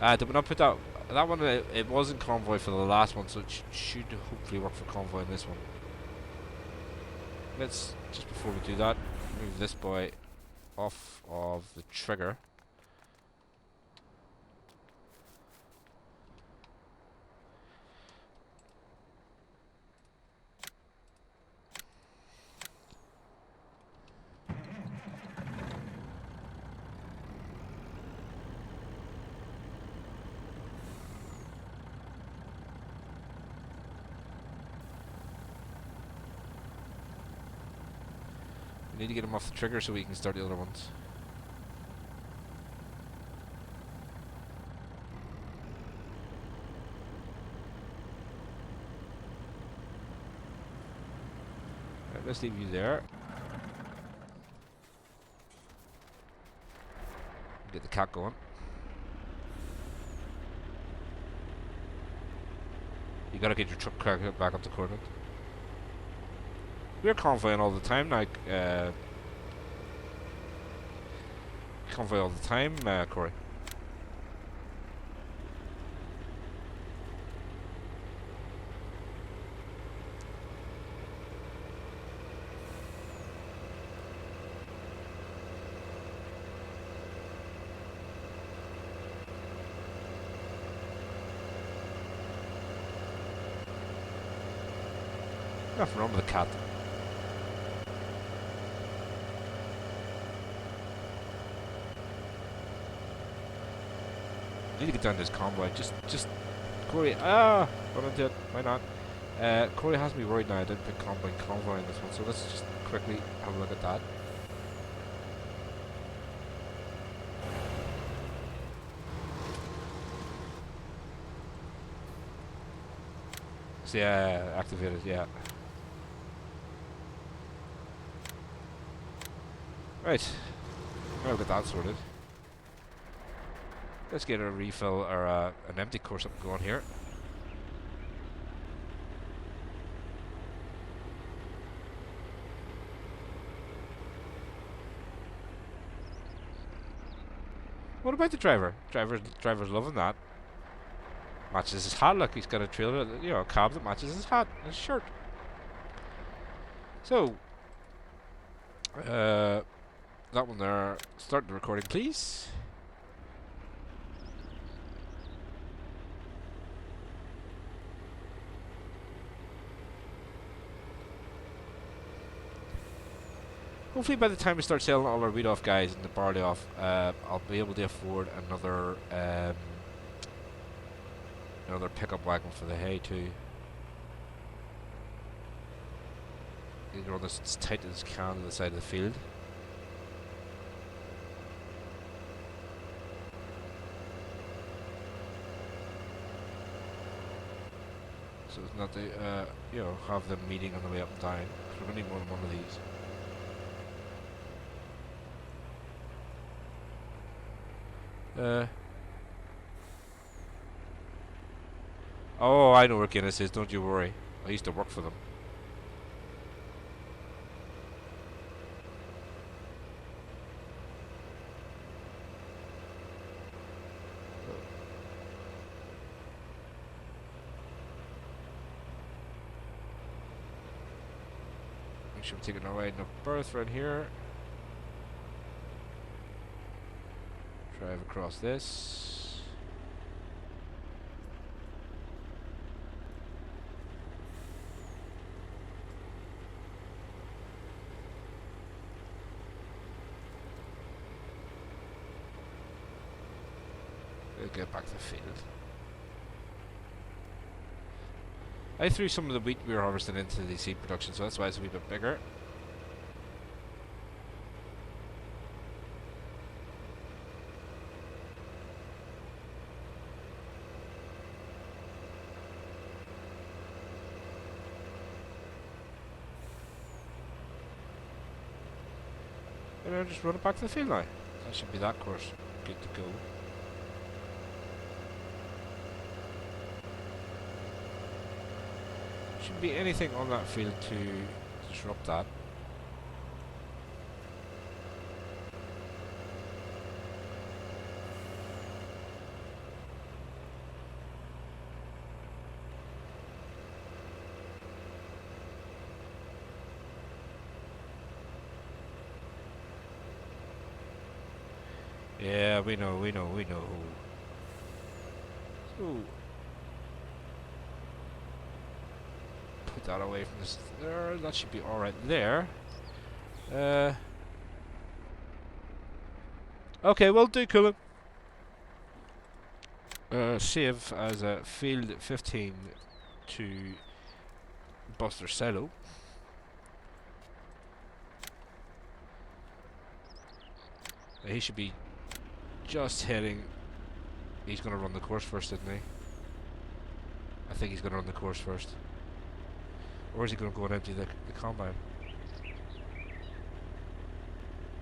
Did we not put that one? It was in convoy for the last one, so it should hopefully work for convoy in this one. Let's, just before we do that, move this boy off of the trigger. We need to get him off the trigger so we can start the other ones. Right, let's leave you there. Get the cat going. You gotta get your truck back up the coordinate. We're convoying all the time, like, convoy all the time, Corey. Nothing wrong with the cat. Need to get down this convoy. Just Corey. Run into it. Why not? Corey has me worried now. I didn't pick convoy in this one, so let's just quickly have a look at that. So yeah, activated. Yeah. Right. I'll get that sorted. Let's get a refill or an empty course up and going here. What about the driver? Driver's loving that. Matches his hat. Look, he's got a trailer, you know, a cab that matches his hat and his shirt. So, that one there. Start the recording, please. Hopefully by the time we start selling all our wheat off guys and the barley off, I'll be able to afford another another pickup wagon for the hay too. You run this as tight as you can to the side of the field. So it's not to you know, have them meeting on the way up and down. We're gonna need more than one of these. Oh, I know where Guinness is, don't you worry. I used to work for them. Make sure I'm taking our wide enough berth right here. Drive across this. We'll get back to the field. I threw some of the wheat we were harvesting into the seed production, so that's why it's a wee bit bigger. And I'll just run it back to the field now. That should be that course. Good to go. Shouldn't be anything on that field to disrupt that. Yeah, we know. So, put that away from this there. That should be alright there. Okay, we'll do cooling. Save as a field 15 to Buster Silo. He should be just heading. He's going to run the course first, isn't he? I think he's going to run the course first. Or is he going to go and empty the combine?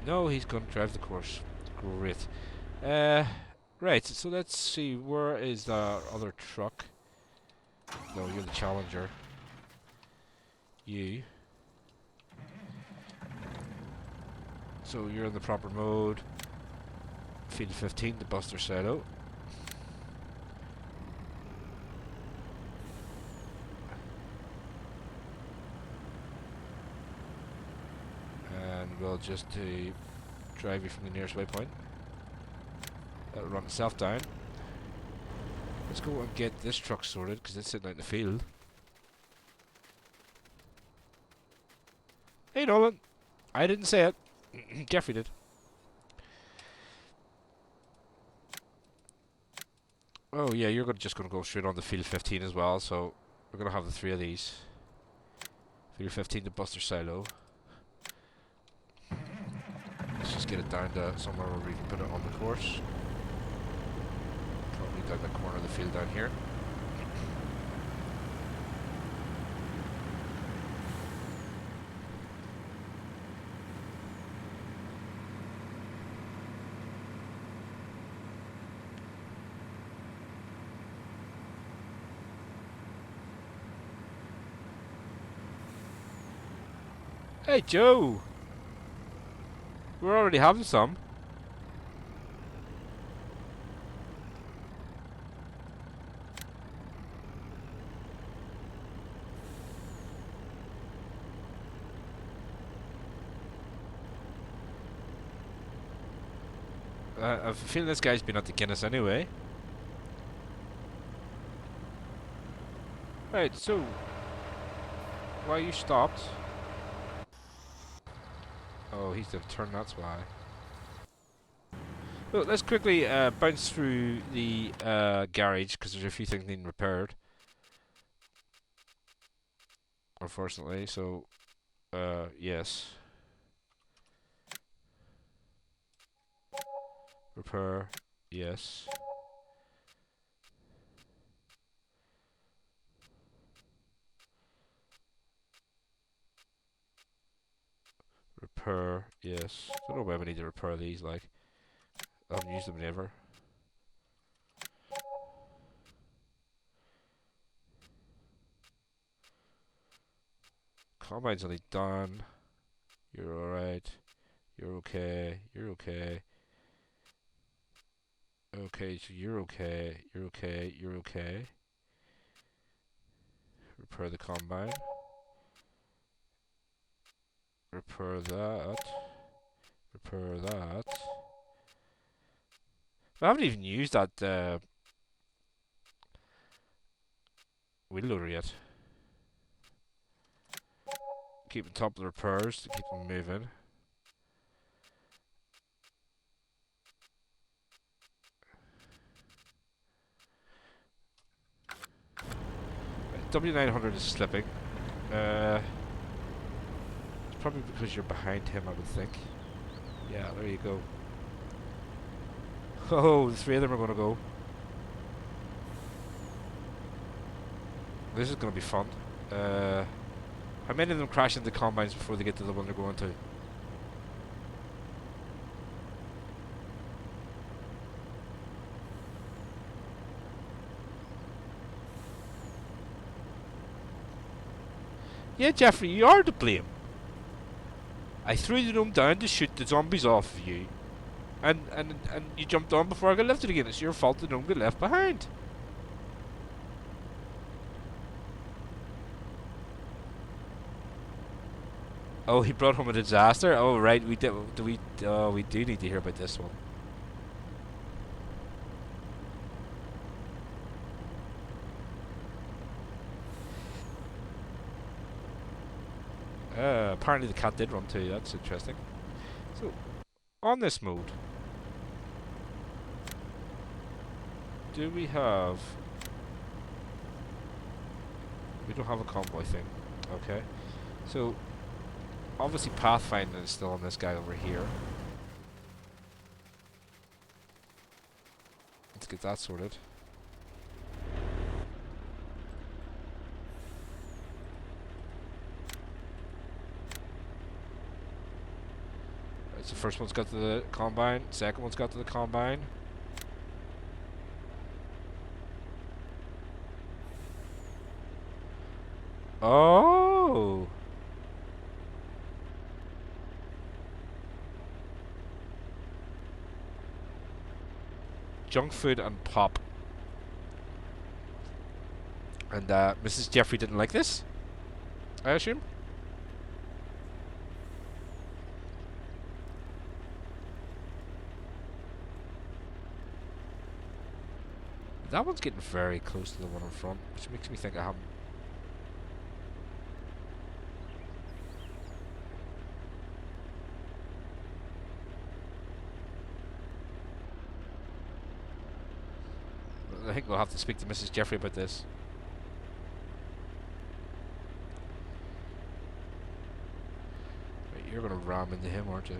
No, he's going to drive the course. Great. Right, so let's see. Where is the other truck? No, you're the Challenger. You. So you're in the proper mode. Field 15, the Buster Silo. And we'll just drive you from the nearest waypoint. That'll run itself down. Let's go and get this truck sorted because it's sitting out in the field. Hey, Nolan. I didn't say it. Jeffrey did. Oh, yeah, you're just going to go straight on the field 15 as well, so we're going to have the 3 of these. Field 15 to Buster Silo. Let's just get it down to somewhere where we can put it on the course. Probably down the corner of the field down here. Hey, Joe! We're already having some. I have a feeling this guy's been at the Guinness anyway. Right, so... why you stopped? Oh, he's done turn, that's why. Well, let's quickly bounce through the garage, because there's a few things needing repaired. Unfortunately, so... yes. Repair, yes. Repair, yes. Don't know why we need to repair these, like. I haven't used them ever. Combine's only done. You're alright. You're okay. You're okay. Okay, so you're okay. You're okay. You're okay. Repair the combine. Repair that. Repair that. I haven't even used that wheel loader yet. Keep on top of the repairs to keep them moving. W900 is slipping. It's probably because you're behind him, I would think. Yeah, there you go. Oh, the 3 of them are going to go. This is going to be fun. How many of them crash into combines before they get to the one they're going to? Yeah, Jeffrey, you are to blame. I threw the gnome down to shoot the zombies off of you. And you jumped on before I got lifted again. It's your fault the gnome got left behind. Oh, he brought home a disaster? Oh, right, we did. We do need to hear about this one. Apparently the cat did run too, that's interesting. So, on this mode, do we have... we don't have a convoy thing. Okay. So, obviously pathfinding is still on this guy over here. Let's get that sorted. Right, so first one's got to the combine, second one's got to the combine. Oh! Junk food and pop. And Mrs. Jeffrey didn't like this, I assume? That one's getting very close to the one in front, which makes me think I haven't... I think we'll have to speak to Mrs. Jeffrey about this. Right, you're gonna ram into him, aren't you?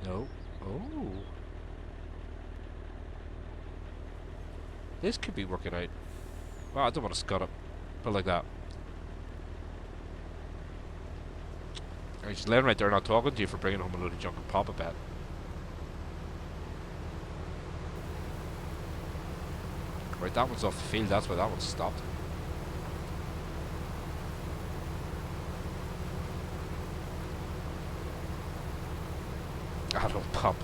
No. Oh. This could be working out. Well, I don't want to scud up. But like that. He's just laying right there not talking to you for bringing home a load of junk and pop a bet. Right, that one's off the field, that's why that one's stopped. Ah, don't pop.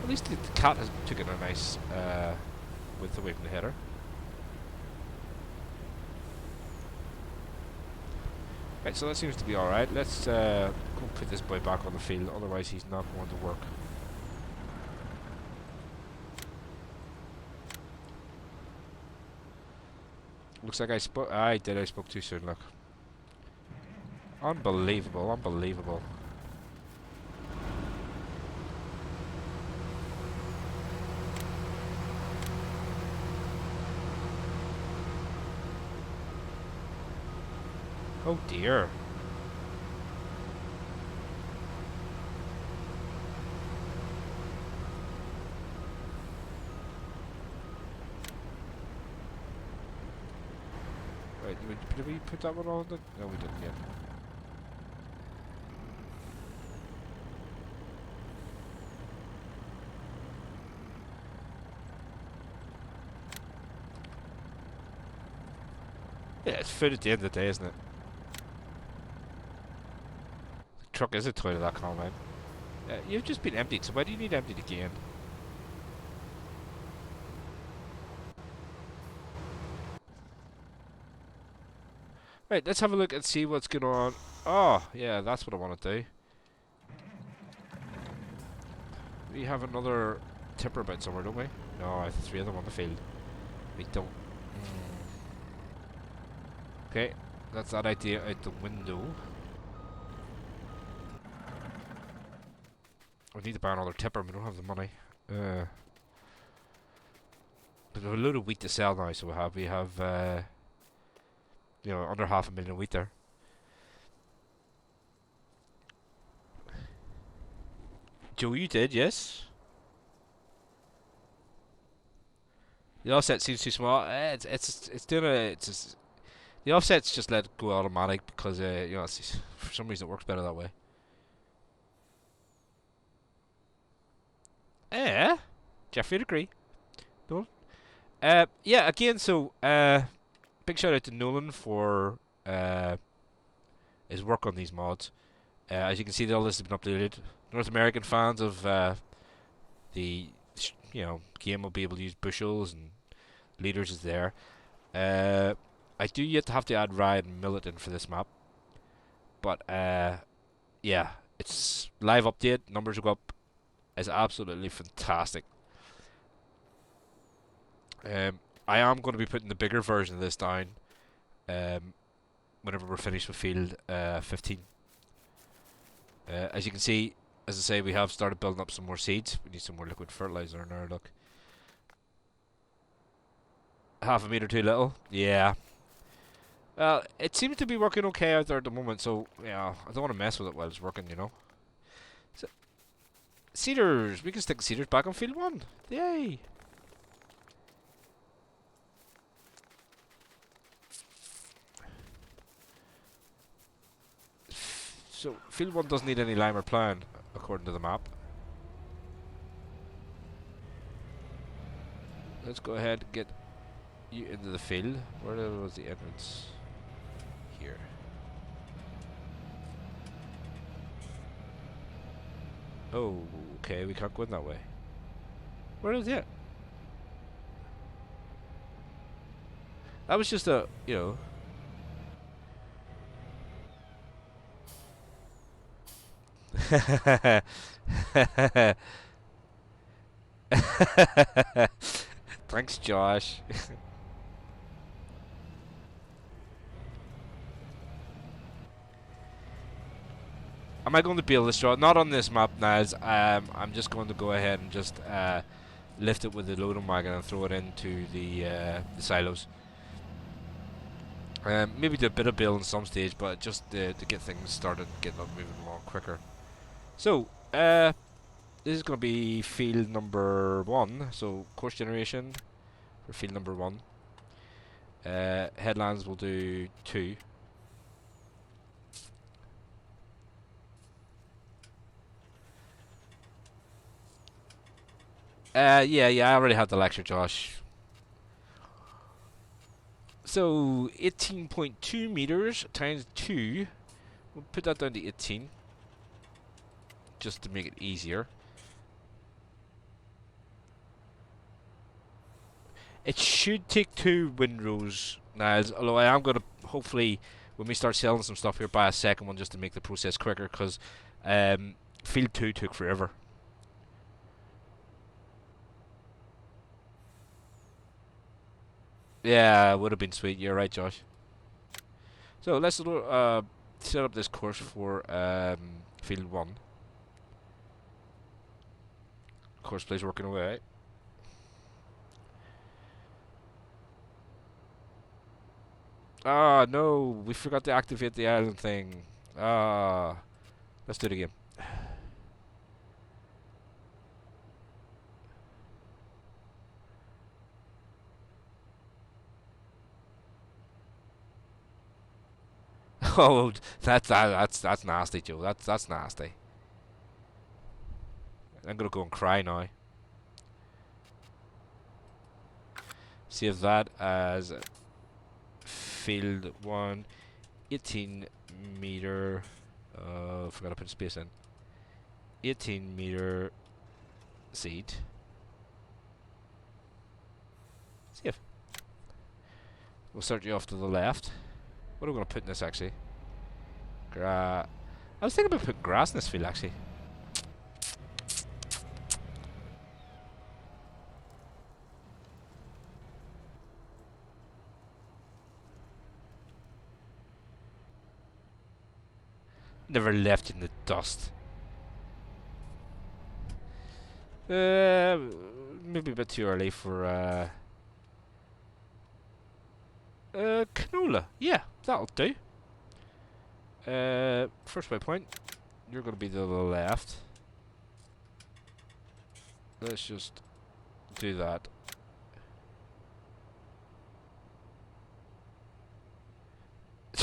At least the cat has taken a nice width away from the header. Right, so that seems to be alright. Let's go put this boy back on the field, otherwise he's not going to work. Looks like I spoke too soon, look. Unbelievable, unbelievable. Oh dear. Right, did we put that one on? No, we didn't yet. Yeah, it's food at the end of the day, isn't it? The truck is a toilet, that comment. You've just been emptied, so why do you need emptied again? Right, let's have a look and see what's going on. Oh, yeah, that's what I want to do. We have another tipper about somewhere, don't we? No, I have 3 of them on the field. We don't. Okay, that's that idea out the window. We need to buy another tipper, we don't have the money. But we have a load of wheat to sell now, so we have you know, under 500,000 wheat there. Joe, you did, yes? The offset seems too small. It's doing the offset's just let it go automatic because you know, for some reason it works better that way. Jeffrey would agree. No. Yeah. Again, so big shout out to Nolan for his work on these mods. As you can see, all this has been updated. North American fans of the game will be able to use bushels and liters is there. I do yet to have to add rye and millet in for this map, but yeah, it's live update. Numbers go up. It's absolutely fantastic. I am going to be putting the bigger version of this down whenever we're finished with field 15. As you can see, as I say, we have started building up some more seeds. We need some more liquid fertilizer in there, look. 0.5 meter too little? Yeah. Well, it seems to be working okay out there at the moment, so yeah, I don't want to mess with it while it's working, you know. So, cedars! We can stick the cedars back on field 1. Yay! So, field 1 doesn't need any lime or plough, according to the map. Let's go ahead and get you into the field. Where was the entrance? Here. Oh, okay, we can't go in that way. Where is it? That was just a, you know... Thanks, Josh. Am I going to build this draw? Not on this map, Niles. I'm just going to go ahead and just lift it with the loading wagon and throw it into the silos. Maybe do a bit of build in some stage, but just to get things started, getting up, moving along quicker. So, this is going to be field number 1. So, course generation for field number 1. Headlands will do 2. Yeah, I already had the lecture, Josh. So, 18.2 meters times 2. We'll put that down to 18. Just to make it easier. It should take 2 windrows, Niles. Although I am going to, hopefully, when we start selling some stuff here, buy a second one just to make the process quicker. Because field 2 took forever. Yeah, it would have been sweet. You're right, Josh. So let's set up this course for field 1. Course plays working away. Ah, no, we forgot to activate the island thing. Ah, let's do it again. Oh, that's nasty, Joe. That's nasty. I'm gonna go and cry now. Save that as field 1, 18 meter. Forgot to put space in. 18 meter seed. Save. We'll start you off to the left. What are we gonna put in this actually? I was thinking about putting grass in this field actually. Never left in the dust. Maybe a bit too early for canola. Yeah, that'll do. First waypoint. You're gonna be to the left. Let's just do that.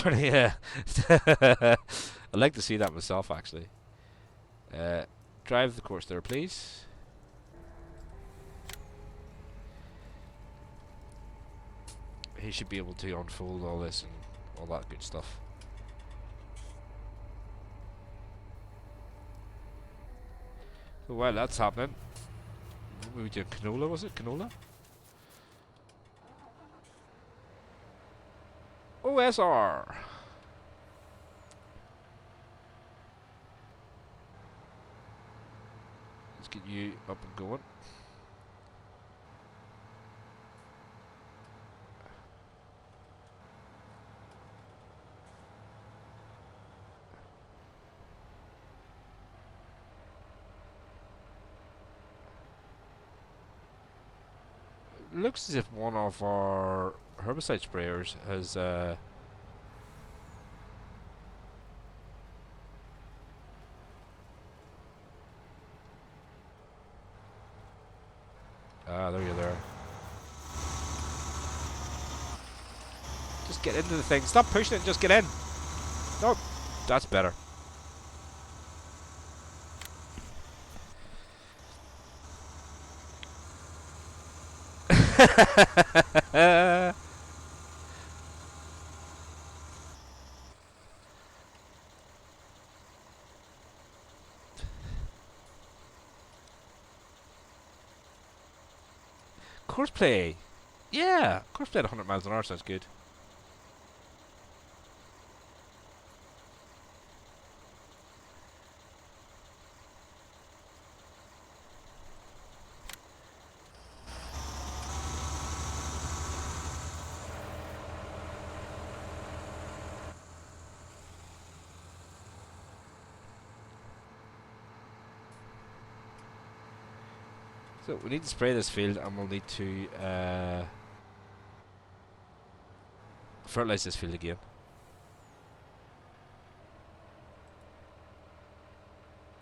Yeah. I'd like to see that myself, actually. Drive the course there, please. He should be able to unfold all this and all that good stuff. So while that's happening, what we doing? Canola, was it? Canola? OSR! Let's get you up and going. Looks as if one of our herbicide sprayers has there you're there. Just get into the thing. Stop pushing it and just get in. No, that's better. Courseplay. Yeah, courseplay at 100 miles an hour sounds good. So we need to spray this field, and we'll need to fertilize this field again.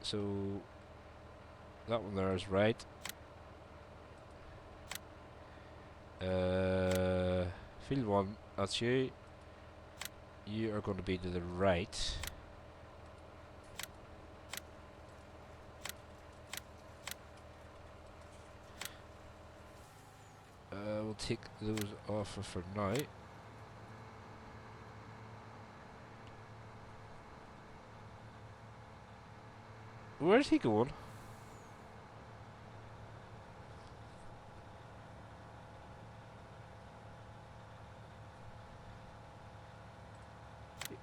So that one there is right. Field 1, that's you. You are going to be to the right. We'll take those off for now. Where's he going?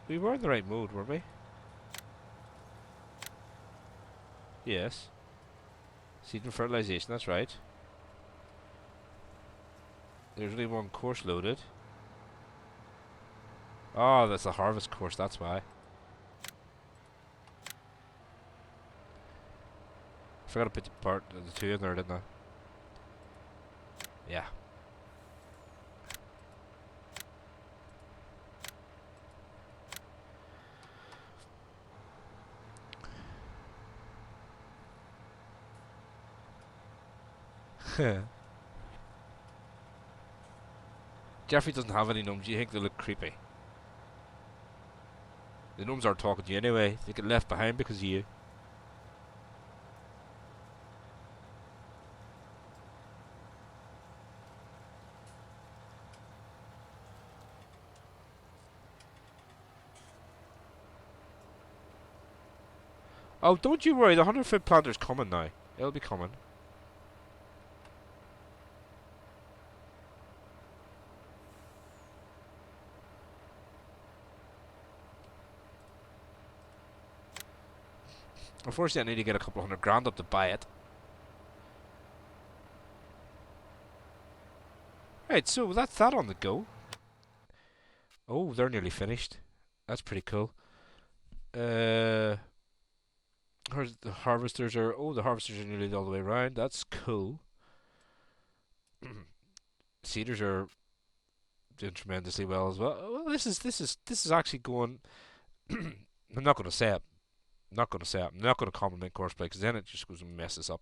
We were in the right mode, weren't we? Yes. Seed and fertilization, that's right. There's only one course loaded. Oh, that's the harvest course, that's why. I forgot to put the two in there, didn't I? Yeah. Jeffrey doesn't have any gnomes. You think they look creepy? The gnomes aren't talking to you anyway. They get left behind because of you. Oh, don't you worry. The 100-foot planter's coming now. It'll be coming. Unfortunately, I need to get a couple $100,000 up to buy it. Right, so that's that on the go. Oh, they're nearly finished. That's pretty cool. The harvesters are... Oh, the harvesters are nearly all the way around. That's cool. Seeders are doing tremendously well as well. Well, this is actually going... I'm not going to say it. I'm not going to compliment Courseplay because then it just goes and messes up.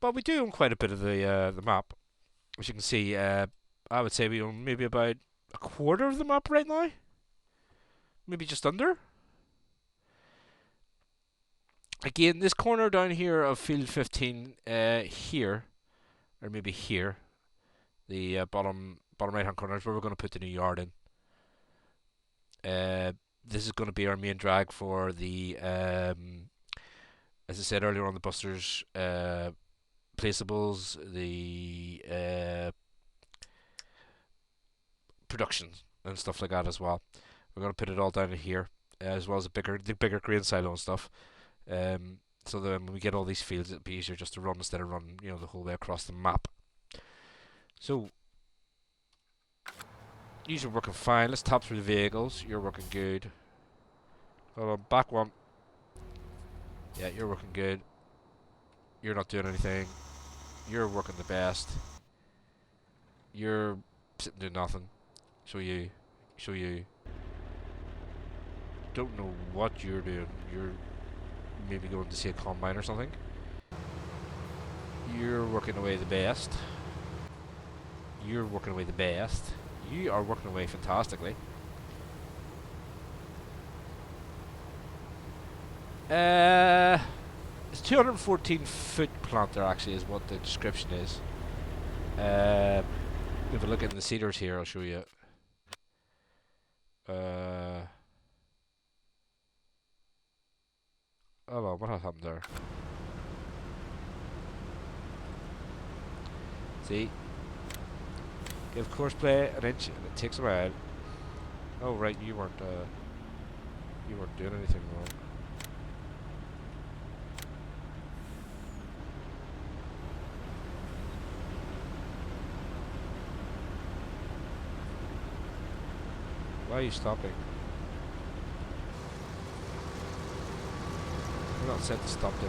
But we do own quite a bit of the map. As you can see, I would say we own maybe about a quarter of the map right now. Maybe just under. Again, this corner down here of field 15, here, or maybe here, the bottom right hand corner is where we're going to put the new yard in. This is going to be our main drag for the, as I said earlier on, the busters, placeables, the production and stuff like that as well. We're going to put it all down in here, as well as the bigger grain silo and stuff. So that when we get all these fields, it'll be easier just to run instead of run, the whole way across the map. So you're working fine. Let's tap through the vehicles. You're working good. Hold on, back one. Yeah, you're working good. You're not doing anything. You're working the best. You're sitting doing nothing. So you don't know what you're doing. You're maybe going to see a combine or something. You're working away the best. You're working away the best. You are working away fantastically. It's 214-foot planter actually is what the description is. If we look at the seeders here, I'll show you. Hold on, what has happened there? See? Give Courseplay an inch and it takes a while. Oh right, you weren't doing anything wrong. Why are you stopping? You're not set to stop there.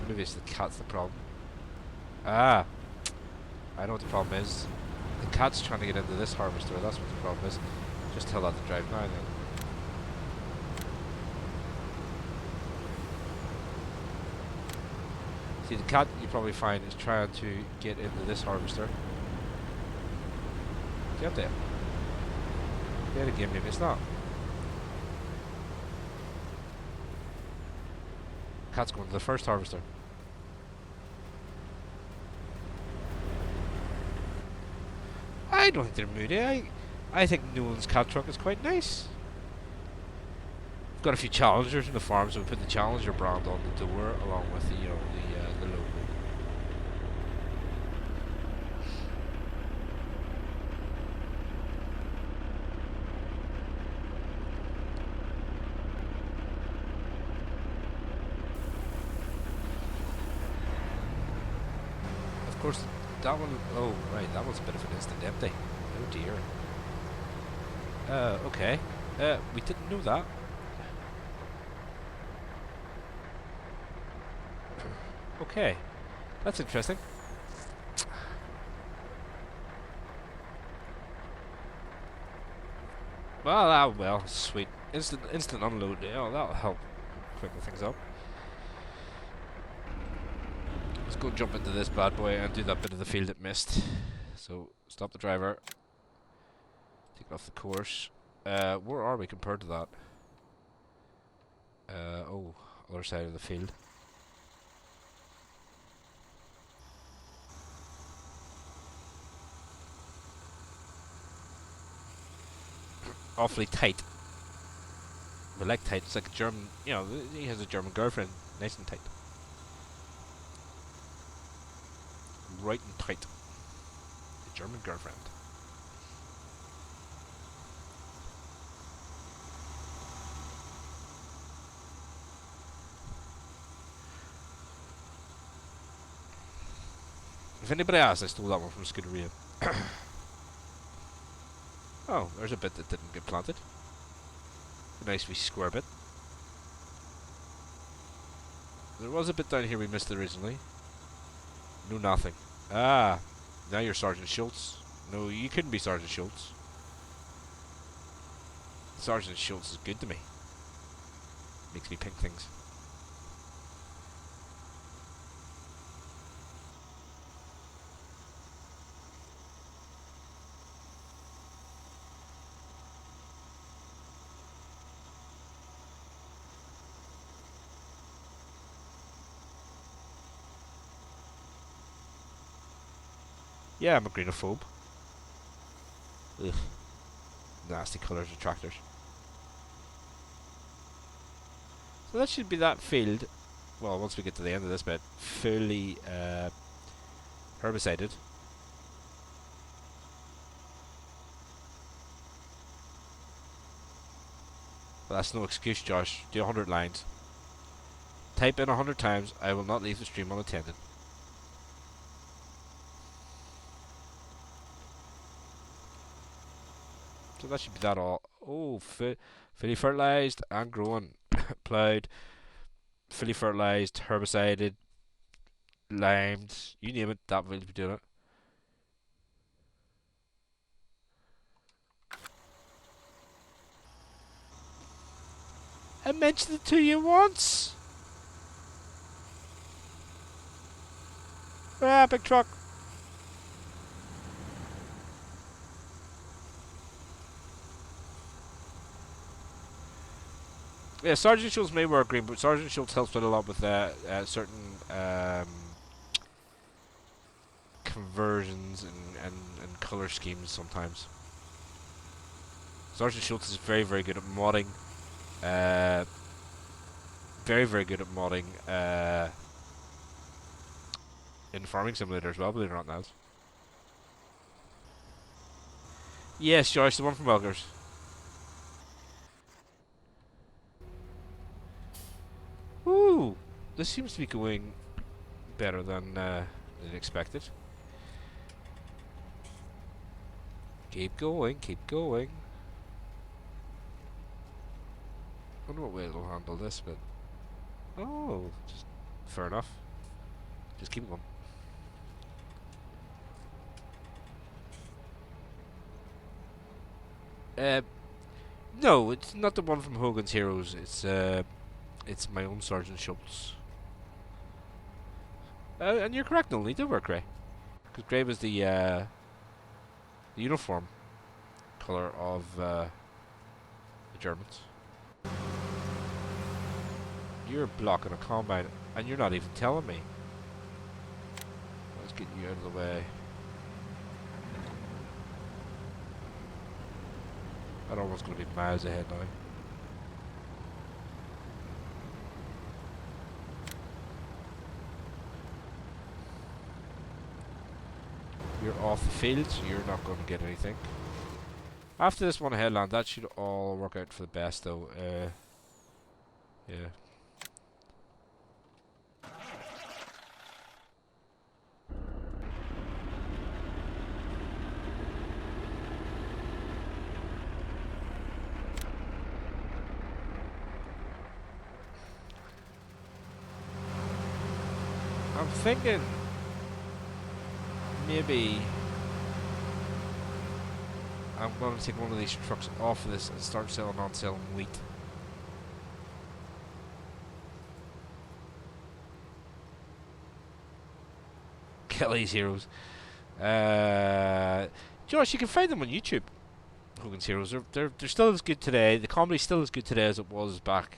maybe it's the cat's the problem. Ah, I know what the problem is. The cat's trying to get into this harvester. That's what the problem is. Just tell that to drive now then. See, the cat you probably find is trying to get into this harvester. Get there. Get a game, maybe it's not. Cat's going to the first harvester. I don't think they're moody. I think Nolan's cat truck is quite nice. We've got a few challengers in the farm, so we put the challenger brand on the door along with the the logo. Of course, that one. Oh, right, that one's a bit of an instant empty. Oh dear. Okay. We didn't know that. Okay, that's interesting. Well, sweet. Instant unload. Yeah, that'll help quicken things up. Let's go jump into this bad boy and do that bit of the field it missed. So, stop the driver. Take it off the course. Where are we compared to that? Oh, other side of the field. Awfully tight. We like tight. It's like a German, you know, he has a German girlfriend. Nice and tight. Right and tight. The German girlfriend. If anybody asks, I stole that one from Scuderia. Oh, there's a bit that didn't get planted. A nice wee square bit. There was a bit down here we missed originally. No, nothing. Ah, now you're Sergeant Schultz. No, you couldn't be Sergeant Schultz. Sergeant Schultz is good to me. Makes me pink things. Yeah, I'm a greenophobe. Ugh. Nasty colours of tractors. So that should be that field. Well, once we get to the end of this bit, fully herbicided. But that's no excuse, Josh. Do 100 lines. Type in 100 times, I will not leave the stream unattended. So that should be that all. Oh, fully fertilised and growing. Ploughed. Fully fertilised, herbicided, limed. You name it, that will be doing it. I mentioned it to you once. Ah, big truck. Yeah, Sergeant Schultz may wear green, but Sergeant Schultz helps out a lot with certain conversions and color schemes sometimes. Sergeant Schultz is very, very good at modding. Very, very good at modding in Farming Simulator as well, believe it or not, Naz. Yes, Josh, the one from Welgers. Ooh, this seems to be going better than expected. Keep going, keep going. I wonder what way it'll handle this, but... Oh, just fair enough. Just keep going. No, it's not the one from Hogan's Heroes. It's my own Sergeant Schultz. And you're correct, Nolan. He did wear grey, because grey was the uniform color of the Germans. You're blocking a combine, and you're not even telling me. Let's get you out of the way. That almost going to be miles ahead now. You're off the field, so you're not going to get anything. After this one headland, that should all work out for the best, though. Yeah. I'm thinking maybe I'm going to take one of these trucks off of this and start selling wheat. Kelly's Heroes. Josh, you can find them on YouTube. Hogan's Heroes. They're still as good today. The comedy's still as good today as it was back.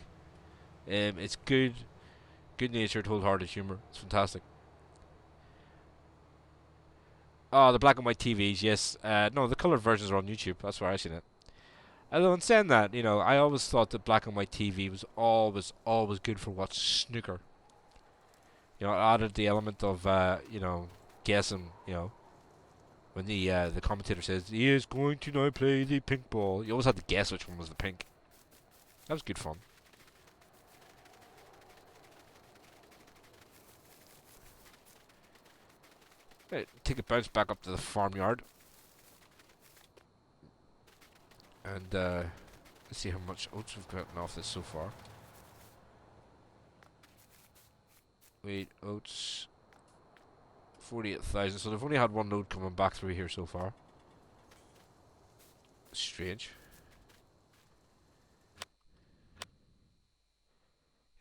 It's good natured, wholehearted humour. It's fantastic. Oh, the black and white TVs, yes. No, the coloured versions are on YouTube. That's where I've seen it. Although in saying that, you know, I always thought that black and white TV was always good for watching snooker. You know, it added the element of, you know, guessing, you know. When the commentator says, he is going to now play the pink ball, you always had to guess which one was the pink. That was good fun. Right, take a bounce back up to the farmyard. And let's see how much oats we've gotten off this so far. Wait, oats. 48,000, so they've only had one load coming back through here so far. Strange.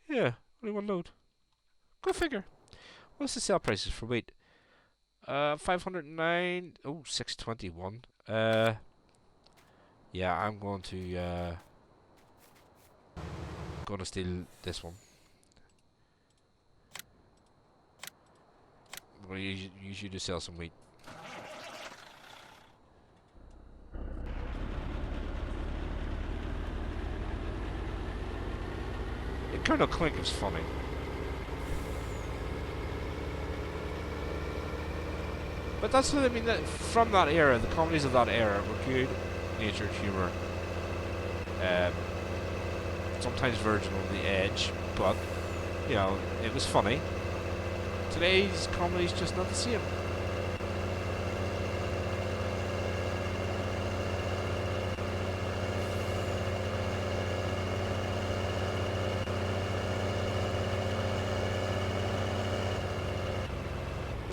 Yeah, only one load. Go figure. What's the sale prices for wheat? 509. Oh, 621. Yeah, I'm going to steal this one. I'm going to use you to sell some wheat. Colonel Clink is funny. But that's what I mean, that from that era, the comedies of that era were good natured humour. Sometimes verging on the edge, but, you know, it was funny. Today's comedy's just not the same.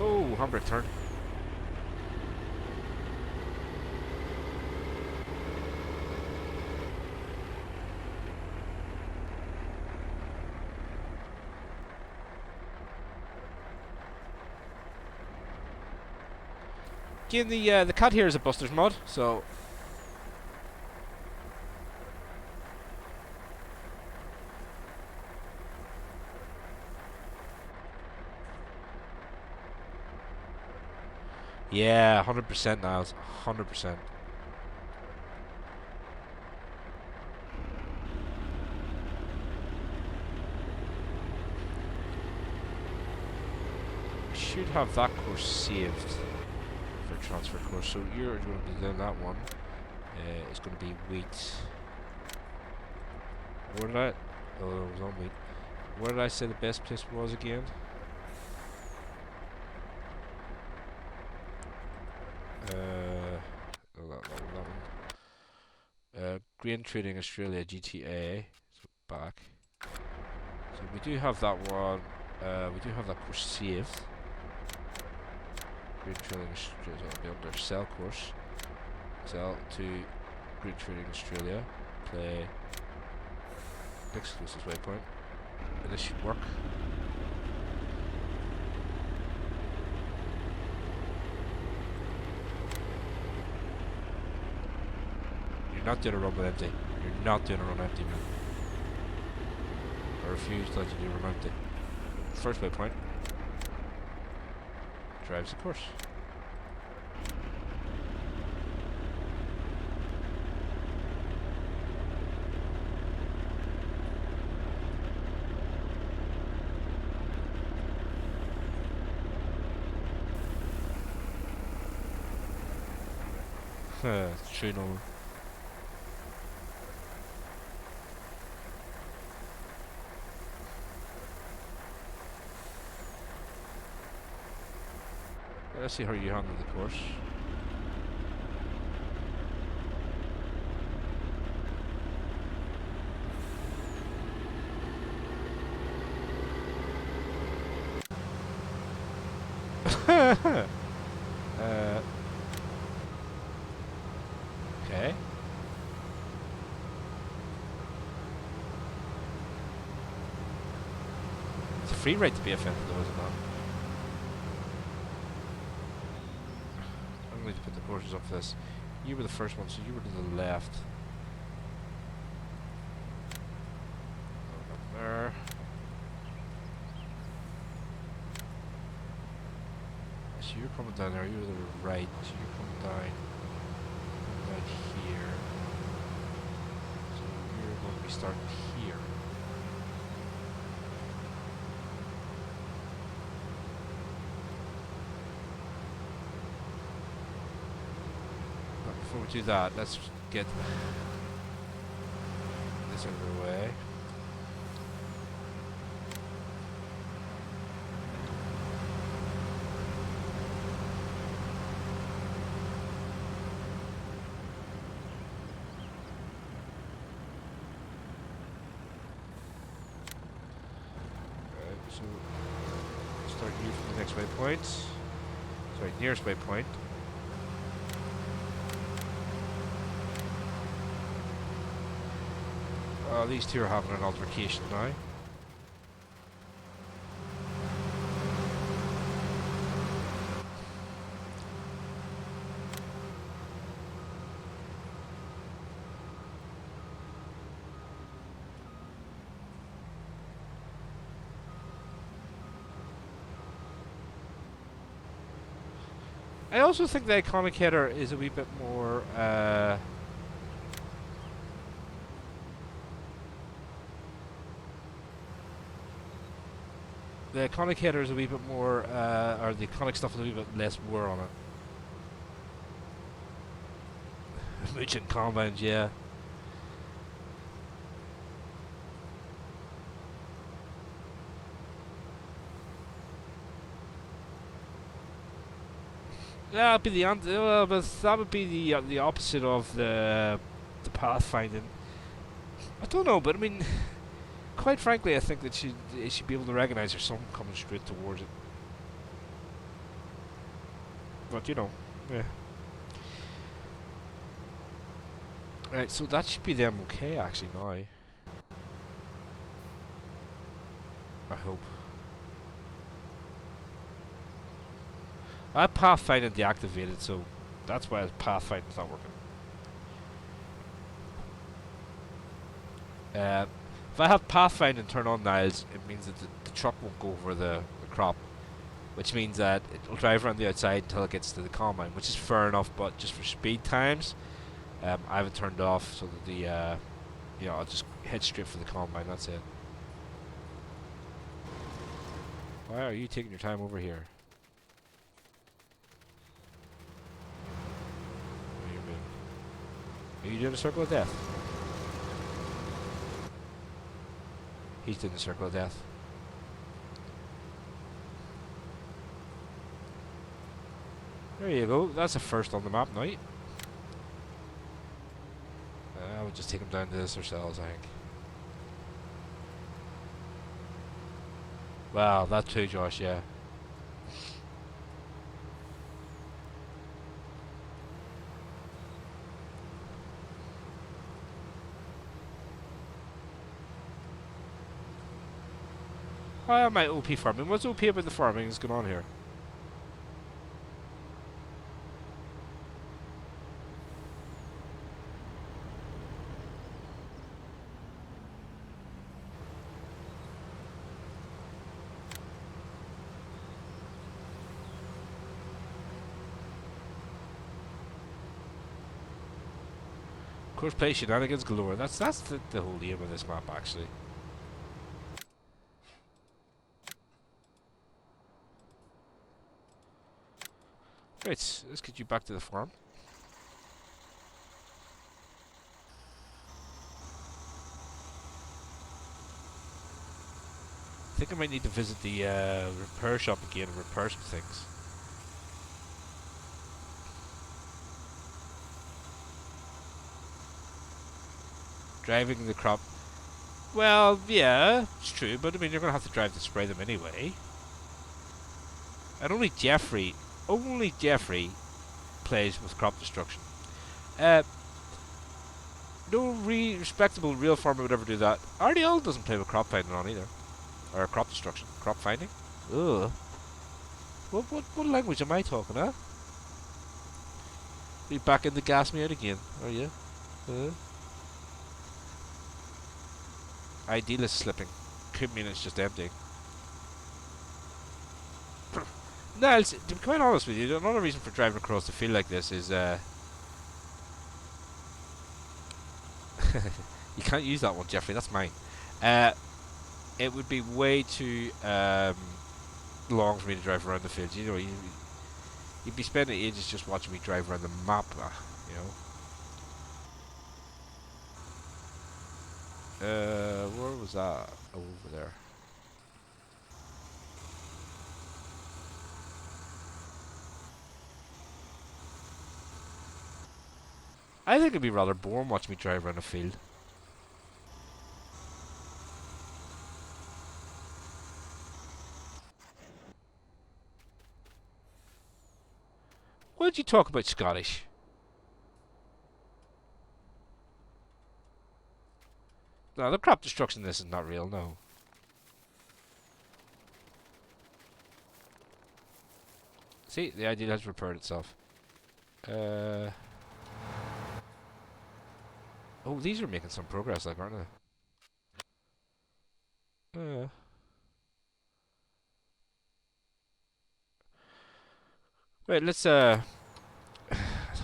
Oh, handbrake turn. Again, the cat here is a Buster's mod, so yeah, 100% Niles, 100%. Should have that course saved for transfer course, so you're going to be doing that one. It's going to be wheat. Where did I? Oh, it was on wheat. Where did I say the best place was again? No, that one. Grain Trading Australia GTA. So back. So we do have that one. We do have that course saved. Green Training Australia. It'll be under sell course. Sell to Green Training Australia. Play next closest waypoint. And this should work. You're not doing a run with empty. You're not doing a run empty, man. I refuse to let you do a run empty. First waypoint. Drives the course. True normal. Let's see how you handle the course. Okay. It's a free rate to be offended, though, is it not? I'm going to put the courses up for this. You were the first one, so you were to the left. Up there. So you're coming down there, you're to the right, so you're coming down here. So you're going to be starting here. But before we do that, let's get this out of the way. So, start you from the next waypoint. Sorry, nearest waypoint. These two are having an altercation now. I also think the iconic header is a wee bit more the iconic header is a wee bit more or the iconic stuff is a wee bit less wear on it. Mooching combines, yeah. Yeah, it'd be the well, but that would be the opposite of the pathfinding. I don't know, but I mean, quite frankly, I think that she should be able to recognise there's someone coming straight towards it. But you know, yeah. Right, so that should be them okay actually now. I hope. I have pathfinding deactivated, so that's why pathfinding's not working. If I have pathfinding turned on now, it means that the truck won't go over the crop, which means that it'll drive around the outside until it gets to the combine, which is fair enough. But just for speed times, I have it turned off so that the I'll just head straight for the combine. That's it. Why are you taking your time over here? Are you doing a circle of death? He's doing the circle of death. There you go. That's a first on the map now. I would just take him down to this ourselves, I think. Wow, that too, Josh, yeah. Why am I OP farming? What's OP about the farming that's going on here? Course play shenanigans galore. That's the whole aim of this map, actually. Right, let's get you back to the farm. I think I might need to visit the repair shop again and repair some things. Driving the crop. Well, yeah, it's true, but I mean, you're going to have to drive to spray them anyway. And only Jeffrey plays with crop destruction. No respectable real farmer would ever do that. RDAllen doesn't play with crop finding on either. Or crop destruction. Crop finding? Ugh. What language am I talking, huh? Are you back in the gas me out again, are you? Ideal is slipping. Could mean it's just empty. No, to be quite honest with you, another reason for driving across the field like this is you can't use that one, Jeffrey, that's mine. It would be way too long for me to drive around the field. You know, you'd be spending ages just watching me drive around the map, you know. Where was that? Over there. I think it'd be rather boring watching me drive around a field. Why did you talk about Scottish? No, the crop destruction in this is not real, no. See, the ideal has repaired itself. Oh, these are making some progress, like, aren't they? Right, let's have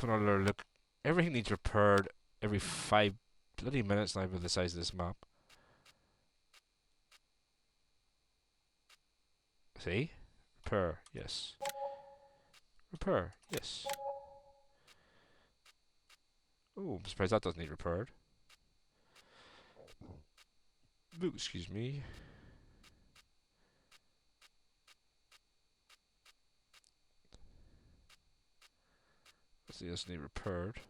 another look. Everything needs repaired every 5 bloody minutes now with the size of this map. See? Repair, yes. Repair, yes. Oh, I'm surprised that doesn't need repaired. Ooh, excuse me. Let's see, this need repaired.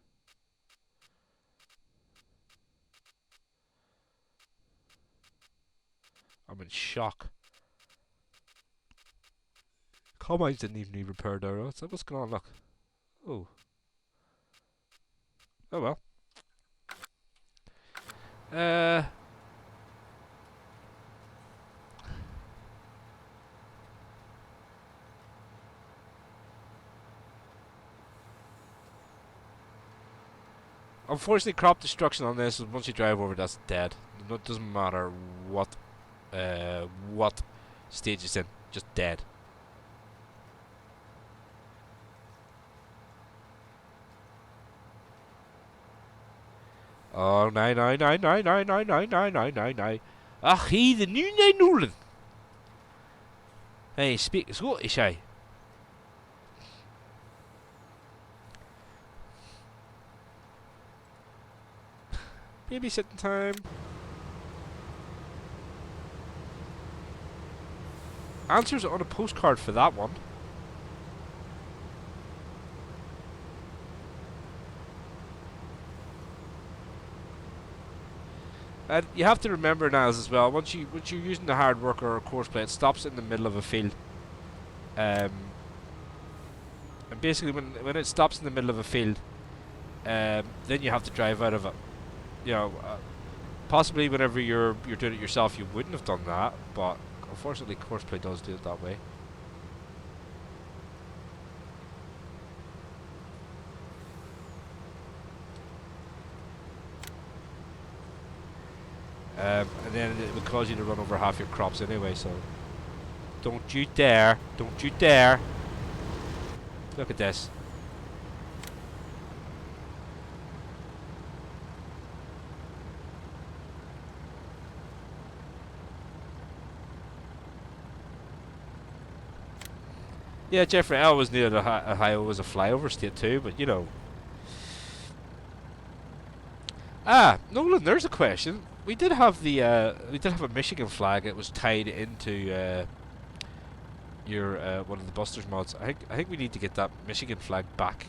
I'm in shock. Combines didn't even need repaired there. What's going on? Look. Oh. Oh well. Unfortunately, crop destruction on this is once you drive over, that's dead. It doesn't matter what stage it's in, just dead. Oh, nee. Ach, hier, de nu nee noelen. Hey, speak Scottish, hey. Babysitting time. Answers on a postcard for that one. And you have to remember now as well, once you're using the hard worker or course play, it stops in the middle of a field. And basically when it stops in the middle of a field, then you have to drive out of it. You know, possibly whenever you're doing it yourself, you wouldn't have done that, but Unfortunately, Courseplay does do it that way. And then it would cause you to run over half your crops anyway, so don't you dare, don't you dare. Look at this. Yeah, Jeffrey, I always knew that Ohio was a flyover state too, but you know. Ah, Nolan, there's a question. We did have a Michigan flag. It was tied into your one of the Busters mods. I think we need to get that Michigan flag back,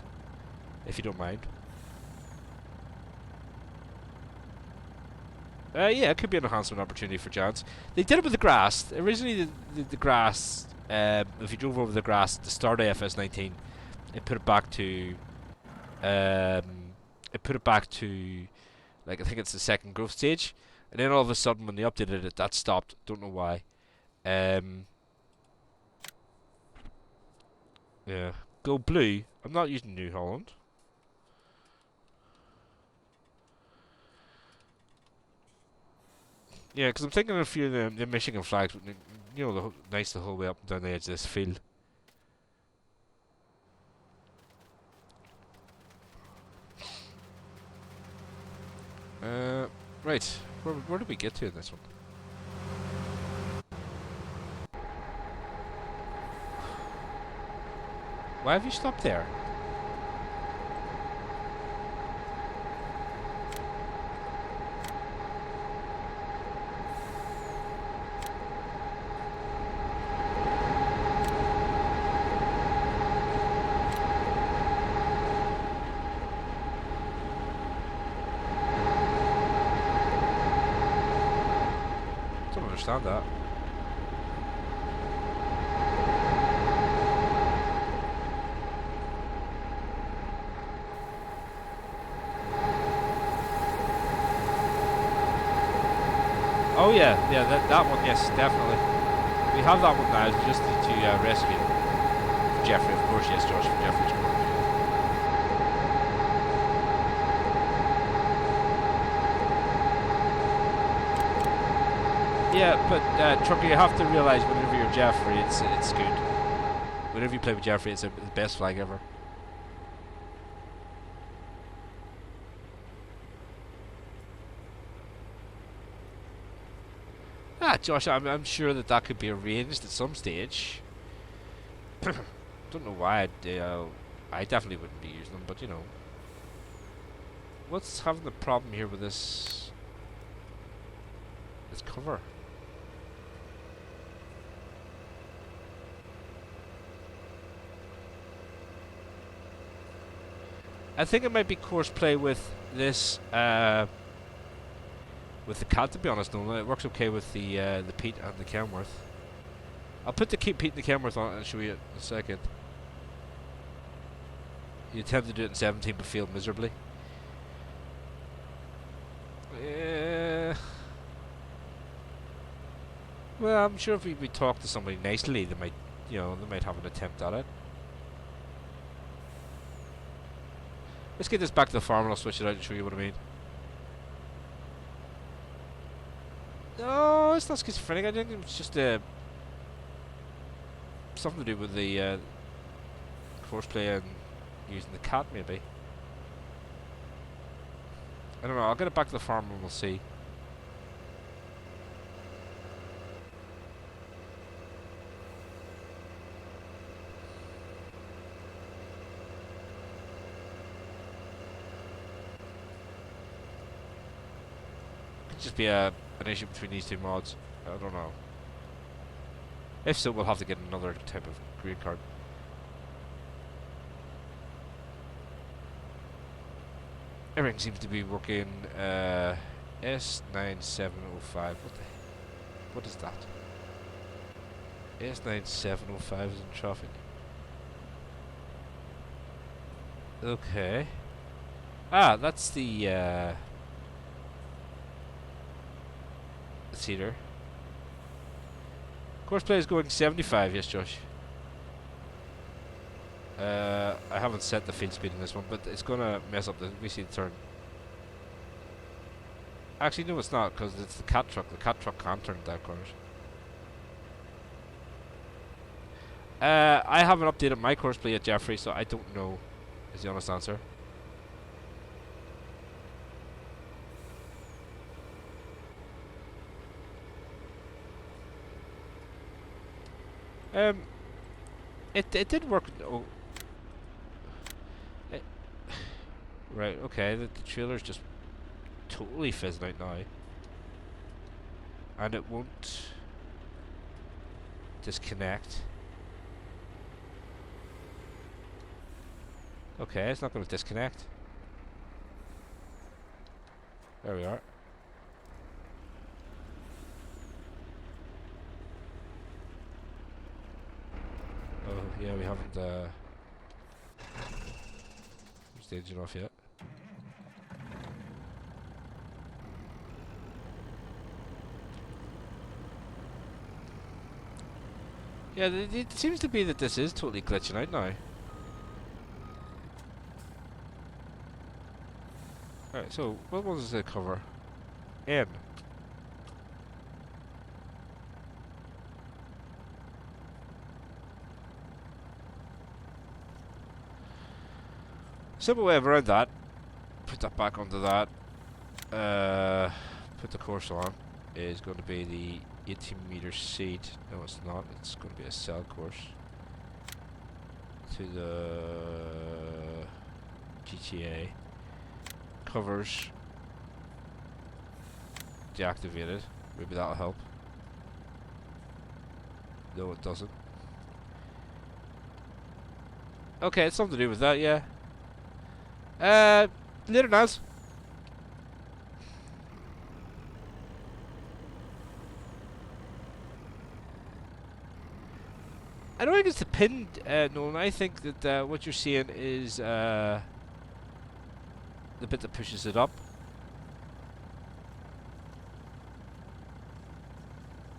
if you don't mind. Yeah, it could be an enhancement opportunity for Giants. They did it with the grass. Originally, the grass. If you drove over the grass at the start of FS19, it put it back to. It put it back to, like, I think it's the second growth stage, and then all of a sudden when they updated it, that stopped. Don't know why. Yeah. Go blue. I'm not using New Holland. Yeah, because I'm thinking of a few of the Michigan flags, you know, nice the whole way up and down the edge of this field. Right. Where did we get to in this one? Why have you stopped there? Don't understand that. Oh yeah, that one, yes, definitely. We have that one now. We just need to rescue it. For Jeffrey, of course, yes, Josh, for Jeffrey's course. Yeah, but Trucker, you have to realise whenever you're Jeffrey, it's good. Whenever you play with Jeffrey, it's the best flag ever. Ah, Josh, I'm sure that could be arranged at some stage. Don't know why I definitely wouldn't be using them, but you know. What's having the problem here with this cover? I think it might be courseplay with this with the cat, to be honest. No, it works okay with the Pete and the Kenworth. I'll put the Pete and the Kenworth on it and show you it in a second. You attempt to do it in 17 but failed miserably. Well, I'm sure if we talk to somebody nicely, they might have an attempt at it. Let's get this back to the farm and I'll switch it out and show you what I mean. No, it's not schizophrenic. I think it's just something to do with the courseplay and using the cat, maybe. I don't know. I'll get it back to the farm and we'll see. Could just be an issue between these two mods. I don't know. If so, we'll have to get another type of green card. Everything seems to be working. S9705. What is that? S9705 is in traffic. Okay. Ah, that's the cedar. Course play is going 75, yes, Josh. I haven't set the field speed in this one, but it's gonna mess up the. We see the turn. Actually, no, it's not, because it's the cat truck. The cat truck can't turn down corners. I haven't updated my course play yet, Jeffrey, so I don't know. Is the honest answer. It did work. Oh, it, right. Okay. The trailer's just totally fizzing out now, and it won't disconnect. Okay, it's not going to disconnect. There we are. Oh, yeah, we haven't staging off yet. Yeah, it seems to be that this is totally glitching out now. Alright, so what was the cover? N. Simple way around that. Put that back onto that. Put the course on. Is going to be the 18-meter seed. No, it's not. It's going to be a cell course. To the GTA. Covers deactivated. Maybe that'll help. No, it doesn't. Okay, it's something to do with that, yeah. Later, Naz. I don't think it's the pin, Nolan. I think that what you're seeing is the bit that pushes it up.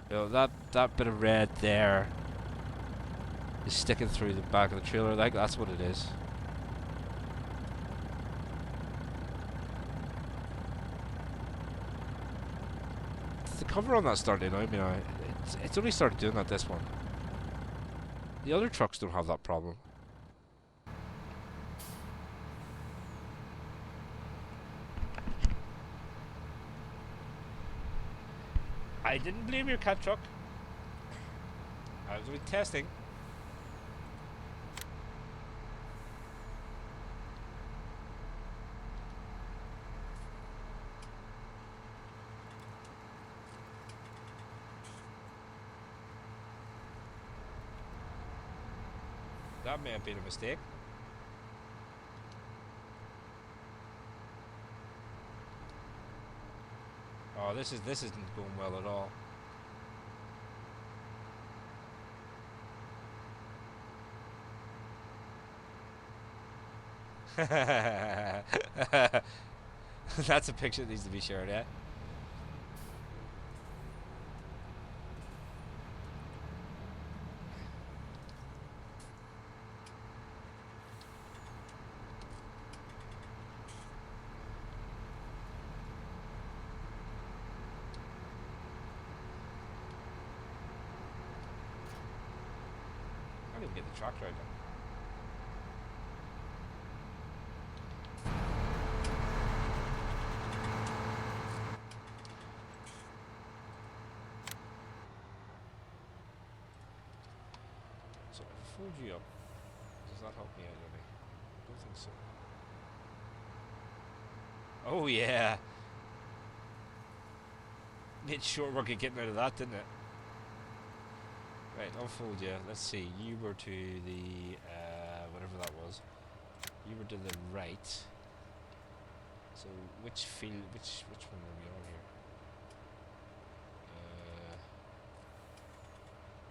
You know, that bit of red there is sticking through the back of the trailer. Like, that's what it is. The cover on that starting to annoy me now. It's only started doing that this one. The other trucks don't have that problem. I didn't blame your cat truck. I was only testing. That may have been a mistake. Oh, this isn't going well at all. That's a picture that needs to be shared, yeah? I didn't get the truck right now. So if I fold you up, does that help me out any? I don't think so. Oh yeah! Made short work of getting out of that, didn't it? Right, I'll fold you. Let's see. You were to the whatever that was. You were to the right. So which field? Which one are we on here?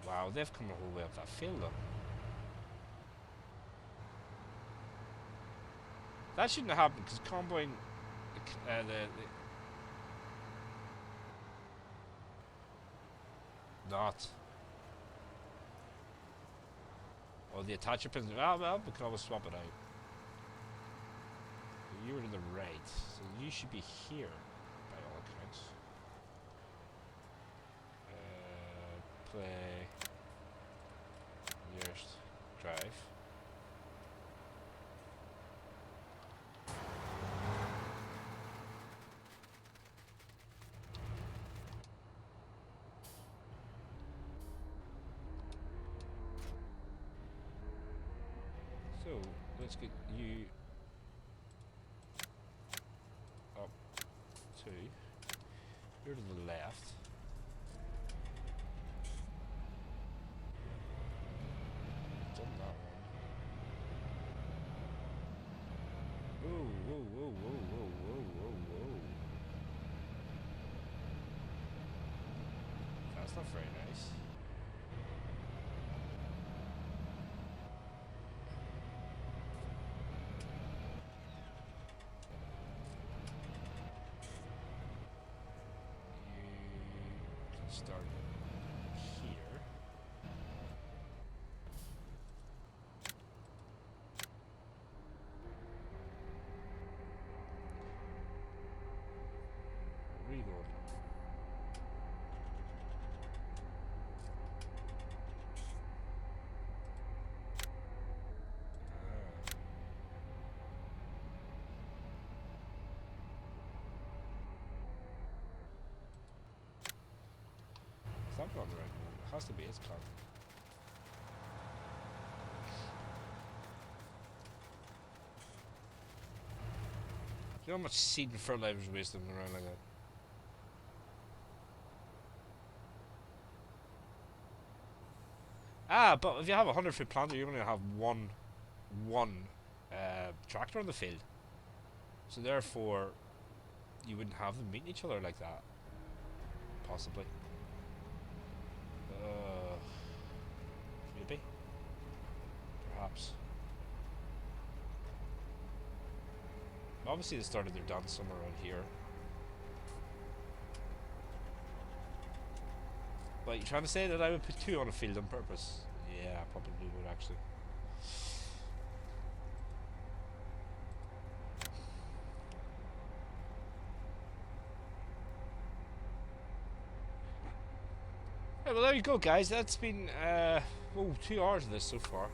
Wow, they've come the whole way up that field though. That shouldn't have happened because combine not. Oh, the attacher pins. Ah, well, we can always swap it out. You were to the right, so you should be here, by all accounts. Play. Nearest drive. So, let's get you up to, you're to the left. Done that one. Whoa, whoa, whoa, whoa, whoa, whoa, whoa, whoa. That's not very nice. You can start here. Where are you going? It's not on the right one. It has to be his car. You know how much seed and fertilizer is wasted around like that? Ah, but if you have a 100-foot planter, you're going to have one tractor on the field. So therefore, you wouldn't have them meeting each other like that. Possibly. Maybe. Perhaps. Obviously they started their dance somewhere around here. But you're trying to say that I would put 2 on a field on purpose? Yeah, I probably would actually. Yeah, well there you go guys, that's been 2 hours of this so far.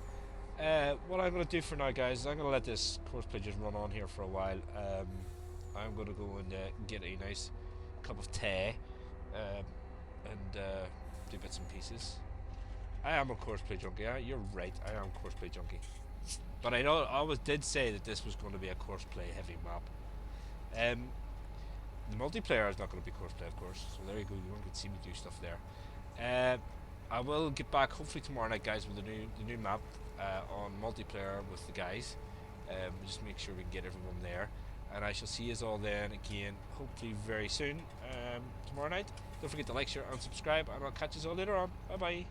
What I'm going to do for now guys is I'm going to let this courseplay just run on here for a while. I'm going to go and get a nice cup of tea and do bits and pieces. I am a courseplay junkie, you're right, I am a courseplay junkie. But I always did say that this was going to be a courseplay heavy map. The multiplayer is not going to be courseplay of course, so there you go, you won't get to see me do stuff there. I will get back hopefully tomorrow night guys with the new map on multiplayer with the guys. Just make sure we can get everyone there, and I shall see you all then again hopefully very soon tomorrow night. Don't forget to like, share and subscribe, and I'll catch you all later on. Bye bye.